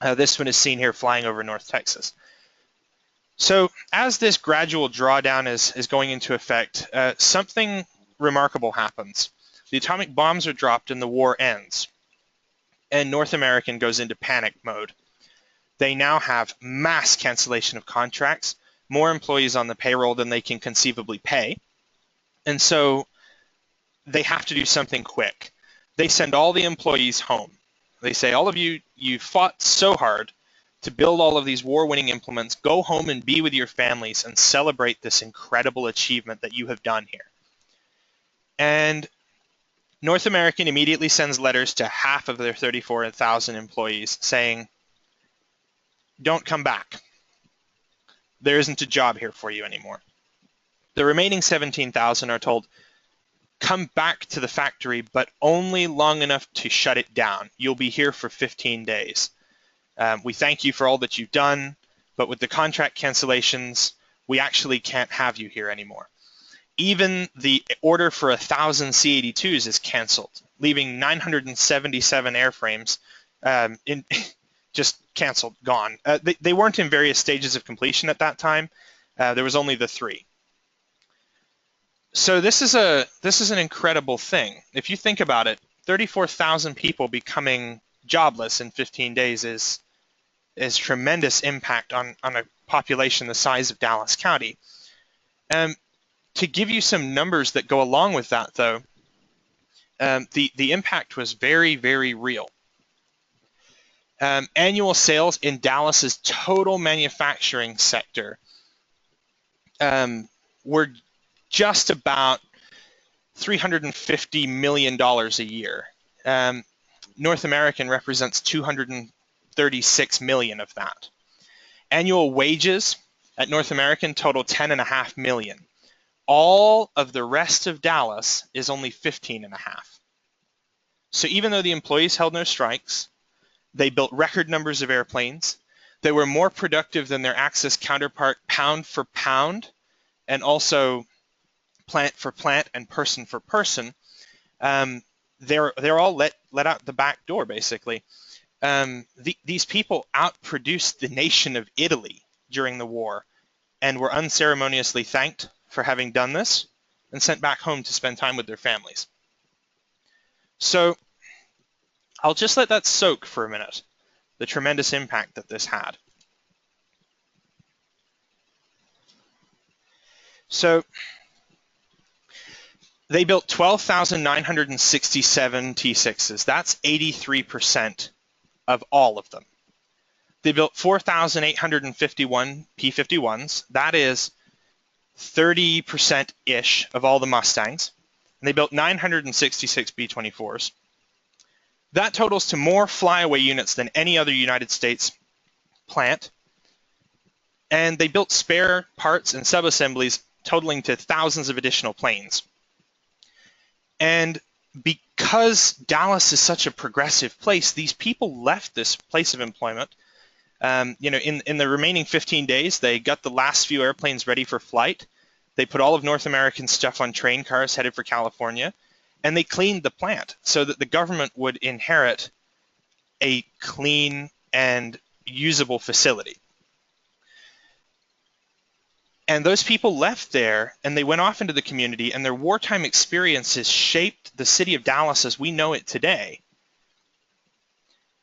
This one is seen here flying over North Texas. So as this gradual drawdown is going into effect, something remarkable happens. The atomic bombs are dropped and the war ends, and North American goes into panic mode. They now have mass cancellation of contracts, more employees on the payroll than they can conceivably pay, and so they have to do something quick. They send all the employees home. They say, all of you, you fought so hard to build all of these war-winning implements. Go home and be with your families and celebrate this incredible achievement that you have done here. And North American immediately sends letters to half of their 34,000 employees saying, don't come back. There isn't a job here for you anymore. The remaining 17,000 are told, come back to the factory, but only long enough to shut it down. You'll be here for 15 days. We thank you for all that you've done, but with the contract cancellations, we actually can't have you here anymore. Even the order for 1,000 C-82s is canceled, leaving 977 airframes just canceled, gone. They weren't in various stages of completion at that time. There was only the 3. So this is an incredible thing. If you think about it, 34,000 people becoming jobless in 15 days is tremendous impact on a population the size of Dallas County. To give you some numbers that go along with that, though, the impact was very, very real. Annual sales in Dallas's total manufacturing sector were just about $350 million a year. North American represents 236 million of that. Annual wages at North American total 10.5 million. All of the rest of Dallas is only 15.5. So even though the employees held no strikes, they built record numbers of airplanes, they were more productive than their Axis counterpart pound for pound, and also plant for plant and person for person. They're all let out the back door, basically. These people outproduced the nation of Italy during the war and were unceremoniously thanked for having done this and sent back home to spend time with their families. So I'll just let that soak for a minute, the tremendous impact that this had. So they built 12,967 T6s. That's 83% of all of them. They built 4,851 P-51s. That is 30%-ish of all the Mustangs. And they built 966 B-24s. That totals to more flyaway units than any other United States plant. And they built spare parts and subassemblies totaling to thousands of additional planes. And because Dallas is such a progressive place, these people left this place of employment. In the remaining 15 days, they got the last few airplanes ready for flight. They put all of North American stuff on train cars headed for California, and they cleaned the plant so that the government would inherit a clean and usable facility. And those people left there, and they went off into the community, and their wartime experiences shaped the city of Dallas as we know it today.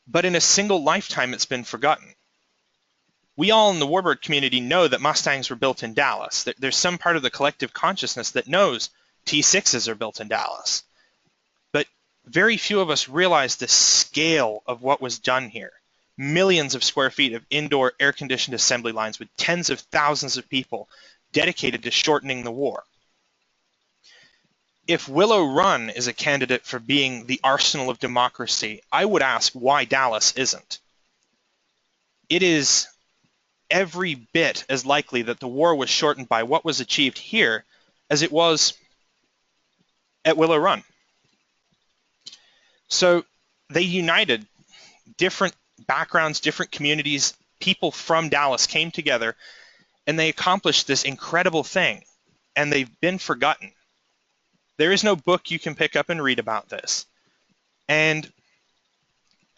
But in a single lifetime, it's been forgotten. We all in the warbird community know that Mustangs were built in Dallas. There's some part of the collective consciousness that knows T6s are built in Dallas. But very few of us realize the scale of what was done here. Millions of square feet of indoor air-conditioned assembly lines with tens of thousands of people dedicated to shortening the war. If Willow Run is a candidate for being the arsenal of democracy, I would ask why Dallas isn't. It is every bit as likely that the war was shortened by what was achieved here as it was at Willow Run. So they united different backgrounds, different communities, people from Dallas came together, and they accomplished this incredible thing, and they've been forgotten. There is no book you can pick up and read about this. And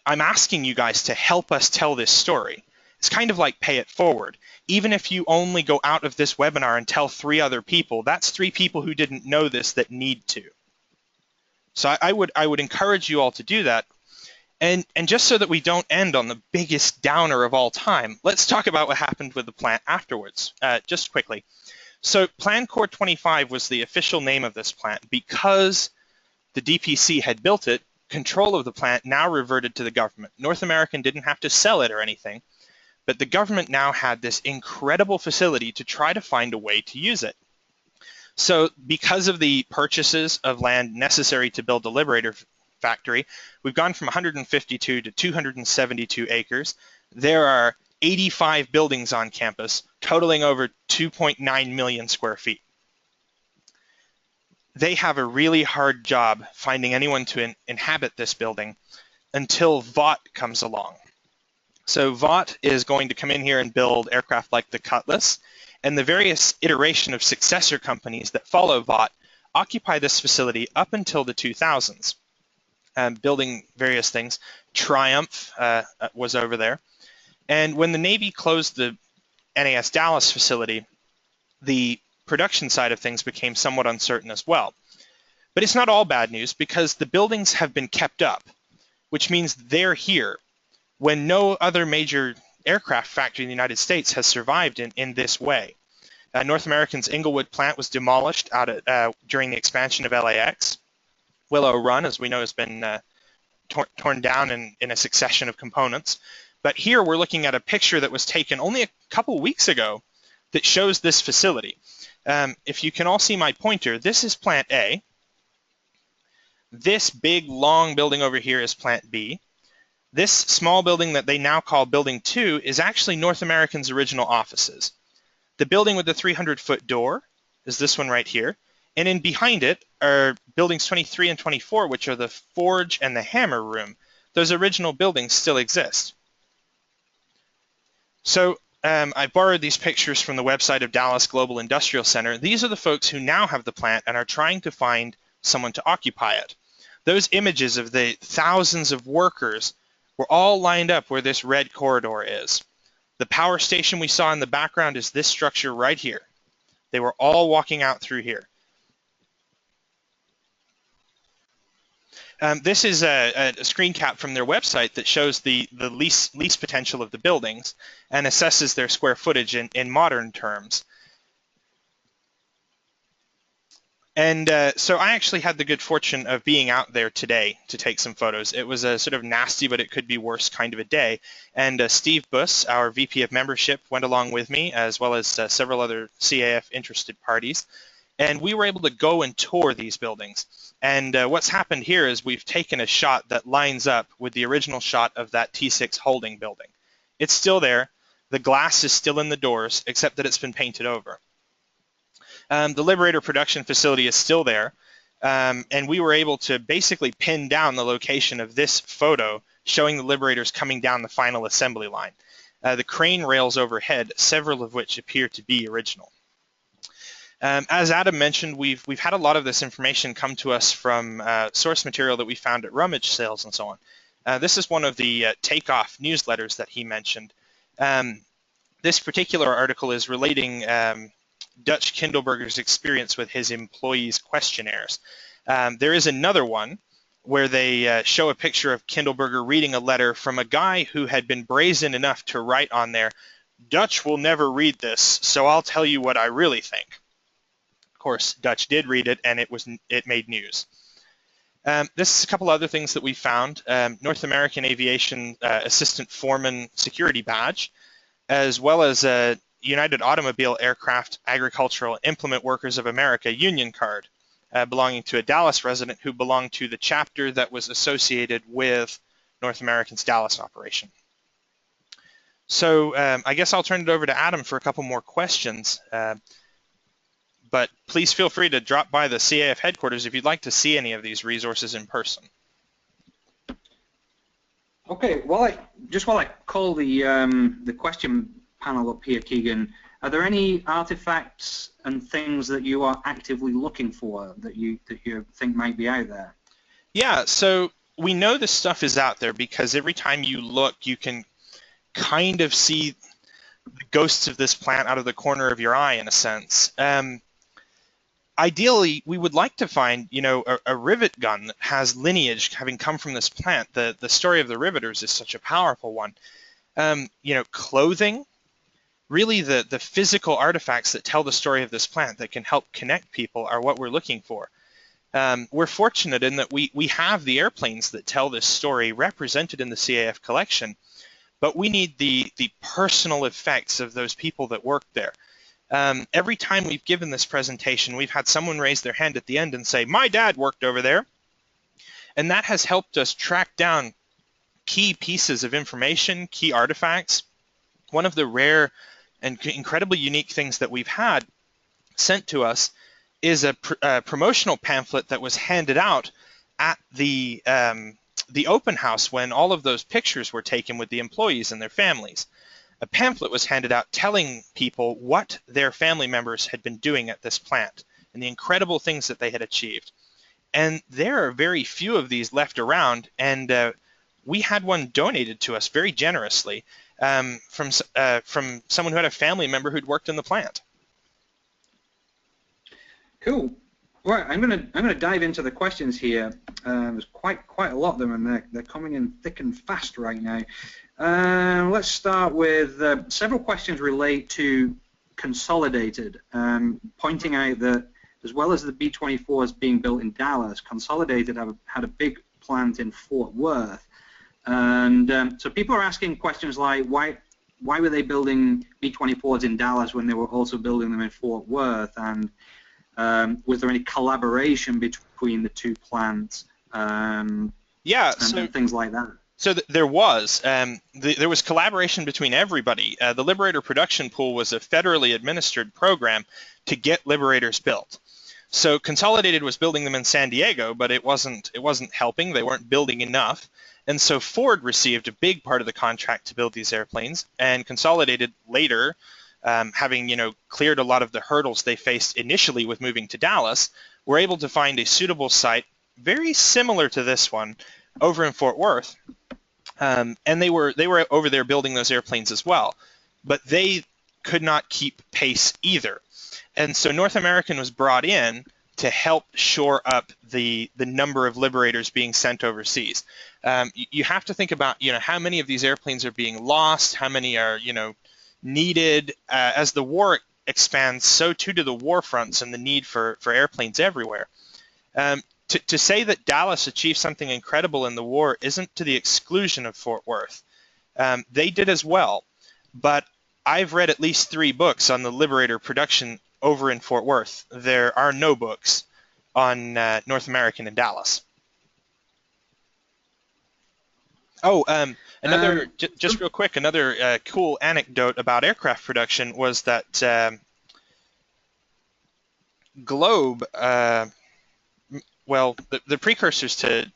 I'm asking you guys to help us tell this story. It's kind of like pay it forward. Even if you only go out of this webinar and tell 3 other people, that's 3 people who didn't know this that need to. So I would encourage you all to do that. And just so that we don't end on the biggest downer of all time, let's talk about what happened with the plant afterwards, just quickly. So Plan Core 25 was the official name of this plant. Because the DPC had built it, control of the plant now reverted to the government. North American didn't have to sell it or anything, but the government now had this incredible facility to try to find a way to use it. So because of the purchases of land necessary to build the Liberator factory, we've gone from 152 to 272 acres. There are 85 buildings on campus, totaling over 2.9 million square feet. They have a really hard job finding anyone to inhabit this building until Vought comes along. So Vought is going to come in here and build aircraft like the Cutlass, and the various iteration of successor companies that follow Vought occupy this facility up until the 2000s, building various things. Triumph was over there. And when the Navy closed the NAS Dallas facility, the production side of things became somewhat uncertain as well. But it's not all bad news, because the buildings have been kept up, which means they're here when no other major aircraft factory in the United States has survived in this way. North American's Inglewood plant was demolished during the expansion of LAX. Willow Run, as we know, has been torn down in a succession of components. But here we're looking at a picture that was taken only a couple weeks ago that shows this facility. If you can all see my pointer, this is Plant A. This big, long building over here is Plant B. This small building that they now call Building 2 is actually North American's original offices. The building with the 300-foot door is this one right here. And in behind it are buildings 23 and 24, which are the forge and the hammer room. Those original buildings still exist. So I borrowed these pictures from the website of Dallas Global Industrial Center. These are the folks who now have the plant and are trying to find someone to occupy it. Those images of the thousands of workers were all lined up where this red corridor is. The power station we saw in the background is this structure right here. They were all walking out through here. This is a screen cap from their website that shows the lease potential of the buildings and assesses their square footage in modern terms. And so I actually had the good fortune of being out there today to take some photos. It was a sort of nasty, but it could be worse kind of a day. And Steve Buss, our VP of membership, went along with me, as well as several other CAF interested parties. And we were able to go and tour these buildings. And what's happened here is we've taken a shot that lines up with the original shot of that T6 holding building. It's still there. The glass is still in the doors, except that it's been painted over. The Liberator production facility is still there, and we were able to basically pin down the location of this photo showing the Liberators coming down the final assembly line. The crane rails overhead, several of which appear to be original. As Adam mentioned, we've had a lot of this information come to us from source material that we found at rummage sales and so on. This is one of the takeoff newsletters that he mentioned. This particular article is relating Dutch Kindleberger's experience with his employees' questionnaires. There is another one where they show a picture of Kindleberger reading a letter from a guy who had been brazen enough to write on there, "Dutch will never read this, so I'll tell you what I really think." Of course, Dutch did read it, and it made news. This is a couple other things that we found. North American Aviation Assistant Foreman Security Badge, as well as a United Automobile Aircraft Agricultural Implement Workers of America union card belonging to a Dallas resident who belonged to the chapter that was associated with North American's Dallas operation. So I guess I'll turn it over to Adam for a couple more questions. But please feel free to drop by the CAF headquarters if you'd like to see any of these resources in person. Okay, while I call the question panel up here, Keegan, are there any artifacts and things that you are actively looking for that you think might be out there? Yeah, so we know this stuff is out there because every time you look, you can kind of see the ghosts of this plant out of the corner of your eye, in a sense. Ideally, we would like to find, a rivet gun that has lineage having come from this plant. The story of the riveters is such a powerful one. Clothing. Really, the physical artifacts that tell the story of this plant that can help connect people are what we're looking for. We're fortunate in that we have the airplanes that tell this story represented in the CAF collection, but we need the personal effects of those people that worked there. Every time we've given this presentation, we've had someone raise their hand at the end and say, "My dad worked over there," and that has helped us track down key pieces of information, key artifacts. One of the rare and incredibly unique things that we've had sent to us is a promotional pamphlet that was handed out at the open house when all of those pictures were taken with the employees and their families. A pamphlet was handed out telling people what their family members had been doing at this plant and the incredible things that they had achieved. And there are very few of these left around, and we had one donated to us very generously from someone who had a family member who'd worked in the plant. Cool. Right, I'm gonna dive into the questions here. There's quite a lot of them, and they're coming in thick and fast right now. Let's start with several questions relate to Consolidated, pointing out that as well as the B-24s being built in Dallas, Consolidated had a big plant in Fort Worth. And so people are asking questions like, why why were they building B-24s in Dallas when they were also building them in Fort Worth? And was there any collaboration between the two plants? Yeah, and things like that. So there was. There was collaboration between everybody. The Liberator production pool was a federally administered program to get Liberators built. So Consolidated was building them in San Diego, but it wasn't helping. They weren't building enough. And so Ford received a big part of the contract to build these airplanes, and Consolidated later, having cleared a lot of the hurdles they faced initially with moving to Dallas, were able to find a suitable site very similar to this one over in Fort Worth, and they were over there building those airplanes as well, but they could not keep pace either. And so North American was brought in to help shore up the number of Liberators being sent overseas. You have to think about how many of these airplanes are being lost, how many are needed. As the war expands, so too do the war fronts and the need for airplanes everywhere. To say that Dallas achieved something incredible in the war isn't to the exclusion of Fort Worth. They did as well, but I've read at least 3 books on the Liberator production over in Fort Worth. There are no books on North American in Dallas. Oh, just real quick, another cool anecdote about aircraft production was that Globe, well, the precursors to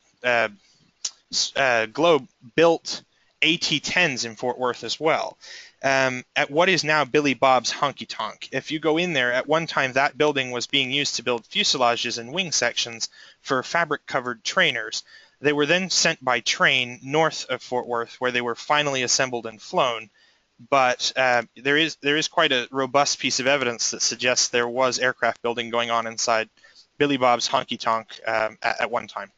Globe built AT-10s in Fort Worth as well, at what is now Billy Bob's Honky Tonk. If you go in there, at one time that building was being used to build fuselages and wing sections for fabric-covered trainers. They were then sent by train north of Fort Worth, where they were finally assembled and flown. But there is quite a robust piece of evidence that suggests there was aircraft building going on inside Billy Bob's Honky Tonk at one time.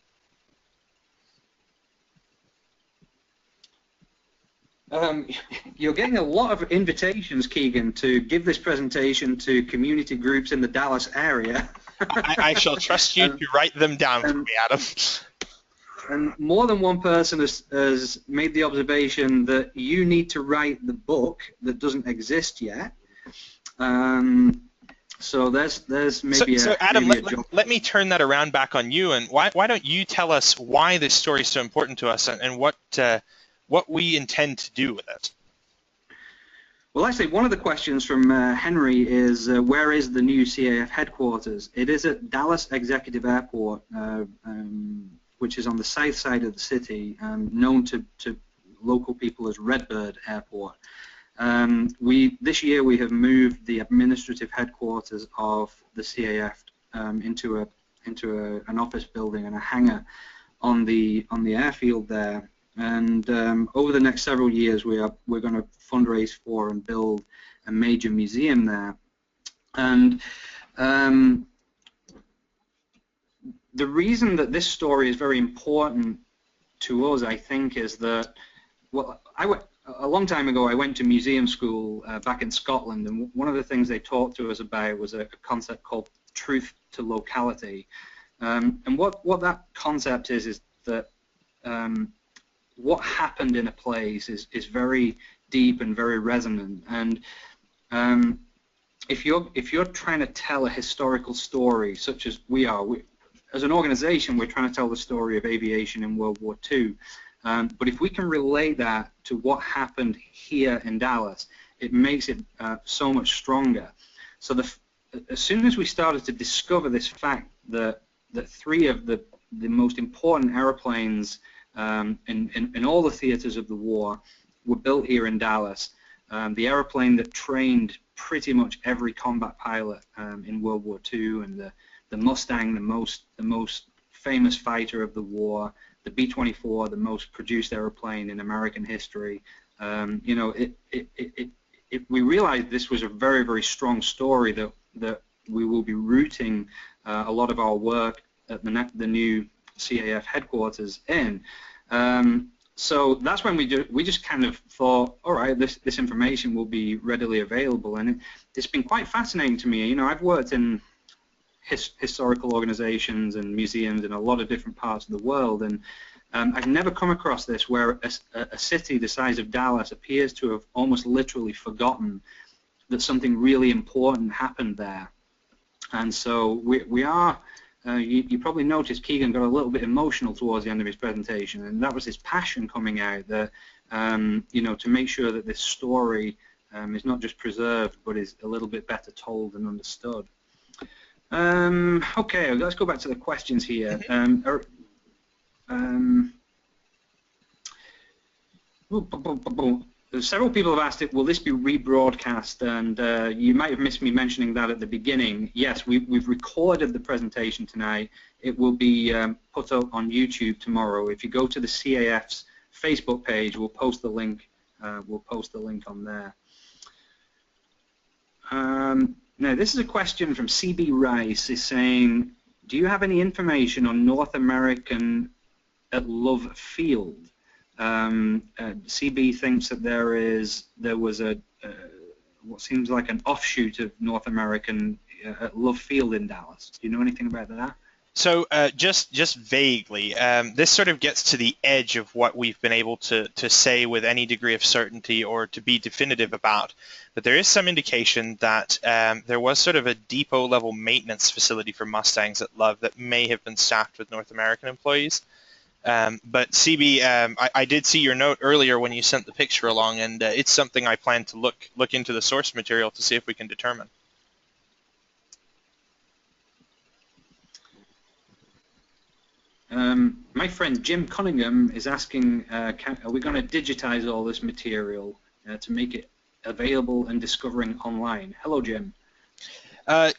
You're getting a lot of invitations, Keegan, to give this presentation to community groups in the Dallas area. I shall trust you to write them down for me, Adam. And more than one person has made the observation that you need to write the book that doesn't exist yet. So there's maybe so Adam, let me turn that around back on you, and why don't you tell us why this story is so important to us and what we intend to do with it? Well, actually, one of the questions from Henry is, where is the new CAF headquarters? It is at Dallas Executive Airport, which is on the south side of the city, known to local people as Redbird Airport. This year we have moved the administrative headquarters of the CAF into an office building and a hangar on the airfield there. And over the next several years, we're going to fundraise for and build a major museum there. And the reason that this story is very important to us, I think, is that, well, a long time ago, I went to museum school back in Scotland, and one of the things they taught to us about was a concept called truth to locality. And what that concept is that what happened in a place is very deep and very resonant. And if you're trying to tell a historical story, such as we are, as an organization, we're trying to tell the story of aviation in World War II. But if we can relate that to what happened here in Dallas, it makes it so much stronger. So as soon as we started to discover this fact that 3 of the most important airplanes in all the theaters of the war were built here in Dallas, the airplane that trained pretty much every combat pilot in World War II, and the Mustang, the most famous fighter of the war, the B-24, the most produced airplane in American history. We realized this was a very, very strong story that we will be rooting a lot of our work at the new CAF headquarters in. So that's when we just kind of thought, all right, this information will be readily available, and it's been quite fascinating to me. I've worked in historical organizations and museums in a lot of different parts of the world, and I've never come across this where a city the size of Dallas appears to have almost literally forgotten that something really important happened there. And so we are, you probably noticed Keegan got a little bit emotional towards the end of his presentation, and that was his passion coming out, that, you know, to make sure that this story is not just preserved, but is a little bit better told and understood. Okay, let's go back to the questions here. Several people have asked, will this be rebroadcast? And you might have missed me mentioning that at the beginning. Yes, we've recorded the presentation tonight. It will be put up on YouTube tomorrow. If you go to the CAF's Facebook page, we'll post the link. On there. Now, this is a question from CB Rice. Is saying, do you have any information on North American at Love Field? CB thinks that there was what seems like an offshoot of North American at Love Field in Dallas. Do you know anything about that? So just vaguely, this sort of gets to the edge of what we've been able to say with any degree of certainty or to be definitive about. But there is some indication that there was sort of a depot-level maintenance facility for Mustangs at Love that may have been staffed with North American employees. But CB, I did see your note earlier when you sent the picture along, and it's something I plan to look into the source material to see if we can determine. My friend Jim Cunningham is asking, are we going to digitize all this material to make it available and discovering online? Hello, Jim.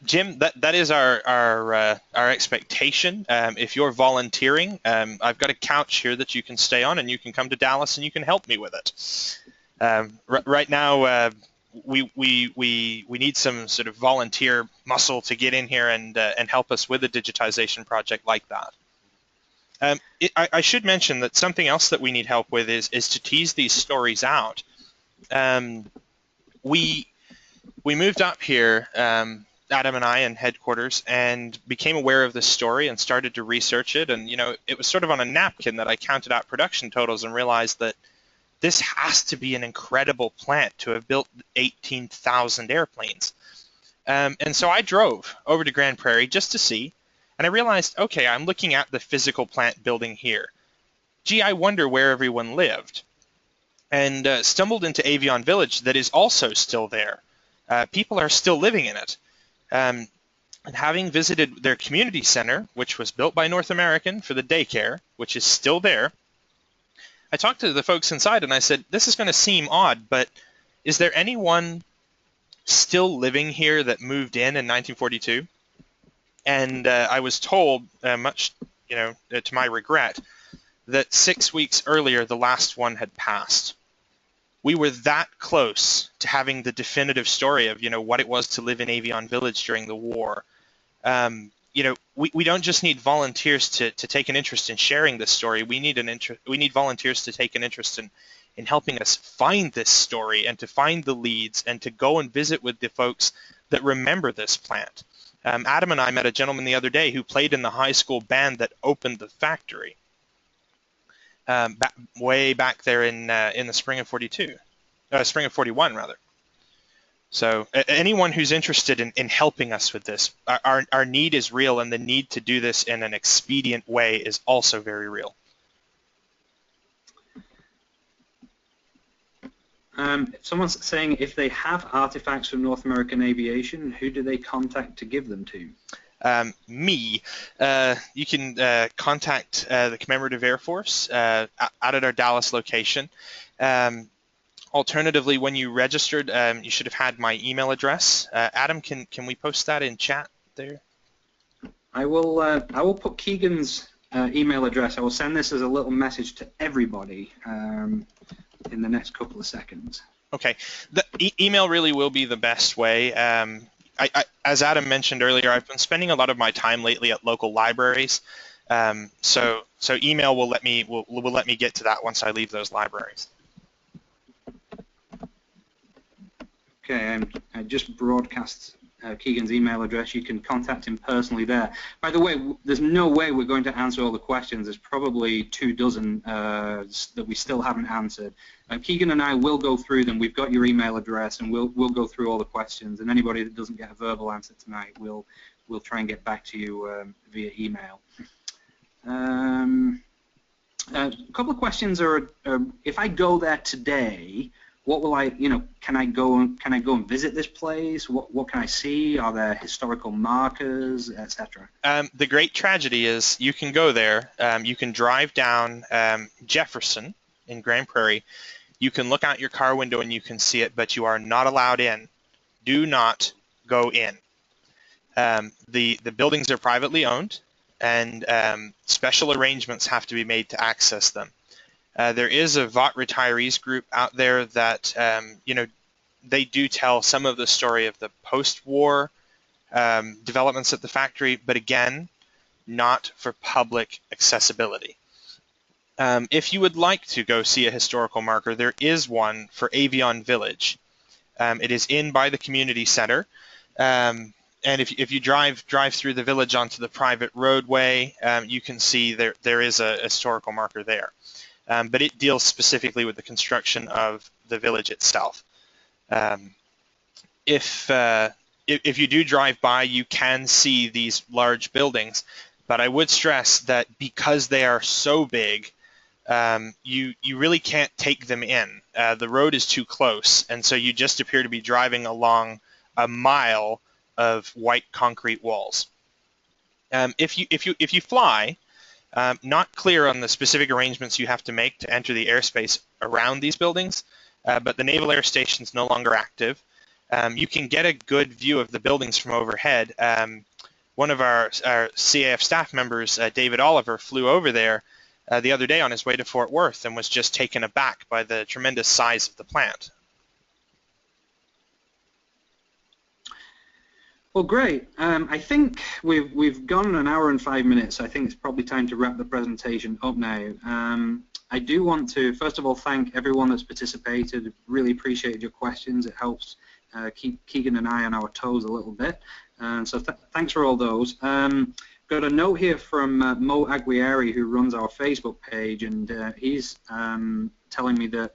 Jim, that is our expectation. If you're volunteering, I've got a couch here that you can stay on, and you can come to Dallas and you can help me with it. Right now, we need some sort of volunteer muscle to get in here and help us with a digitization project like that. I should mention that something else that we need help with is to tease these stories out. We moved up here, Adam and I, in headquarters, and became aware of this story and started to research it. And, you know, it was sort of on a napkin that I counted out production totals and realized that this has to be an incredible plant to have built 18,000 airplanes. And so I drove over to Grand Prairie just to see. And I realized, okay, I'm looking at the physical plant building here. Gee, I wonder where everyone lived. And stumbled into Avion Village that is also still there. People are still living in it. And having visited their community center, which was built by North American for the daycare, which is still there, I talked to the folks inside and I said, this is going to seem odd, but is there anyone still living here that moved in 1942? And I was told, much, you know, to my regret, that 6 weeks earlier the last one had passed. We were that close to having the definitive story of, you know, what it was to live in Avion Village during the war. You know, we don't just need volunteers to take an interest in sharing this story. We need volunteers to take an interest in helping us find this story and to find the leads and to go and visit with the folks that remember this plant. Adam and I met a gentleman the other day who played in the high school band that opened the factory way back there in the spring of spring of 41 rather. So anyone who's interested in helping us with this, our need is real, and the need to do this in an expedient way is also very real. Someone's saying, if they have artifacts from North American Aviation, who do they contact to give them to? Me. You can contact the Commemorative Air Force out at our Dallas location. Alternatively, when you registered, you should have had my email address. Adam, can we post that in chat there? I will put Keegan's email address. I will send this as a little message to everybody in the next couple of seconds. Okay. The email really will be the best way. As Adam mentioned earlier, I've been spending a lot of my time lately at local libraries. So email will let me get to that once I leave those libraries. Okay, I just broadcast Keegan's email address. You can contact him personally there. By the way, there's no way we're going to answer all the questions. There's probably 24 that we still haven't answered. Keegan and I will go through them. We've got your email address, and we'll go through all the questions. And anybody that doesn't get a verbal answer tonight, we'll try and get back to you via email. A couple of questions are: if I go there today, what will I, can I go and visit this place? What can I see? Are there historical markers, etc.? The great tragedy is you can go there. You can drive down Jefferson in Grand Prairie. You can look out your car window and you can see it, but you are not allowed in. Do not go in. The buildings are privately owned, and special arrangements have to be made to access them. There is a VOT retirees group out there that, they do tell some of the story of the post-war developments at the factory, but again, not for public accessibility. If you would like to go see a historical marker, there is one for Avion Village. It is in by the community center. And if you drive through the village onto the private roadway, you can see there is a historical marker there. But it deals specifically with the construction of the village itself. If you do drive by, you can see these large buildings, but I would stress that because they are so big, you really can't take them in. The road is too close, and so you just appear to be driving along a mile of white concrete walls. If you fly, not clear on the specific arrangements you have to make to enter the airspace around these buildings, but the Naval Air Station is no longer active. You can get a good view of the buildings from overhead. One of our CAF staff members, David Oliver, flew over there the other day on his way to Fort Worth and was just taken aback by the tremendous size of the plant. Well, great. I think we've gone an hour and 5 minutes. I think it's probably time to wrap the presentation up now. I do want to, first of all, thank everyone that's participated. Really appreciated your questions. It helps keep Keegan and I on our toes a little bit. So thanks for all those. Got a note here from Mo Aguiari, who runs our Facebook page, and he's telling me that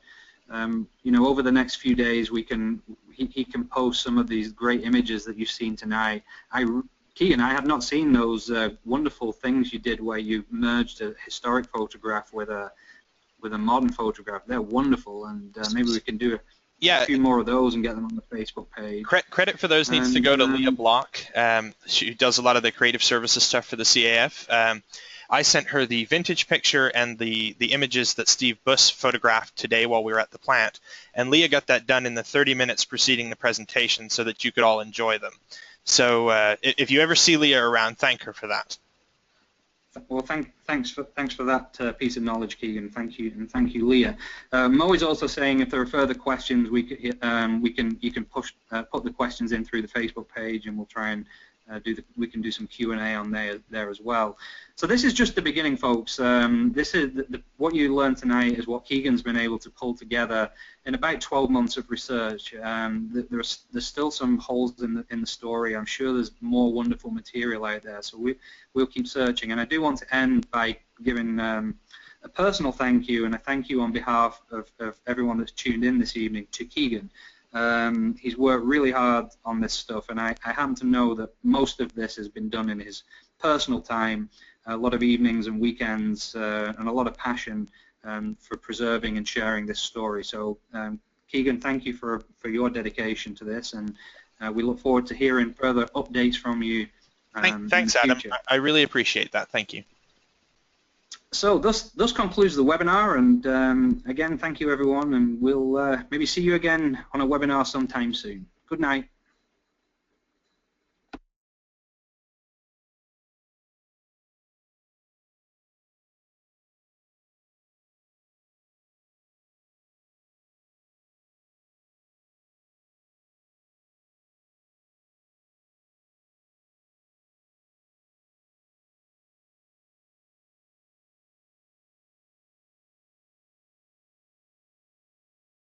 over the next few days he can post some of these great images that you've seen tonight. Keegan, I have not seen those wonderful things you did where you merged a historic photograph with a modern photograph. They're wonderful, and maybe we can do a few more of those and get them on the Facebook page. Credit for those needs to go to Leah Block. She does a lot of the creative services stuff for the CAF. I sent her the vintage picture and the images that Steve Buss photographed today while we were at the plant, and Leah got that done in the 30 minutes preceding the presentation so that you could all enjoy them. So if you ever see Leah around, thank her for that. Well, thanks for that piece of knowledge, Keegan. Thank you, and thank you, Leah. Mo is also saying if there are further questions, you can put the questions in through the Facebook page, and we'll try and we can do some Q&A on there as well. So this is just the beginning, folks. This is what you learned tonight is what Keegan's been able to pull together in about 12 months of research. There's still some holes in the story. I'm sure there's more wonderful material out there. So we'll keep searching. And I do want to end by giving a personal thank you and a thank you on behalf of everyone that's tuned in this evening to Keegan. He's worked really hard on this stuff, and I happen to know that most of this has been done in his personal time, a lot of evenings and weekends, and a lot of passion for preserving and sharing this story. So, Keegan, thank you for your dedication to this, and we look forward to hearing further updates from you. Thanks, Adam. I really appreciate that. Thank you. So thus concludes the webinar, and again, thank you everyone, and we'll maybe see you again on a webinar sometime soon. Good night.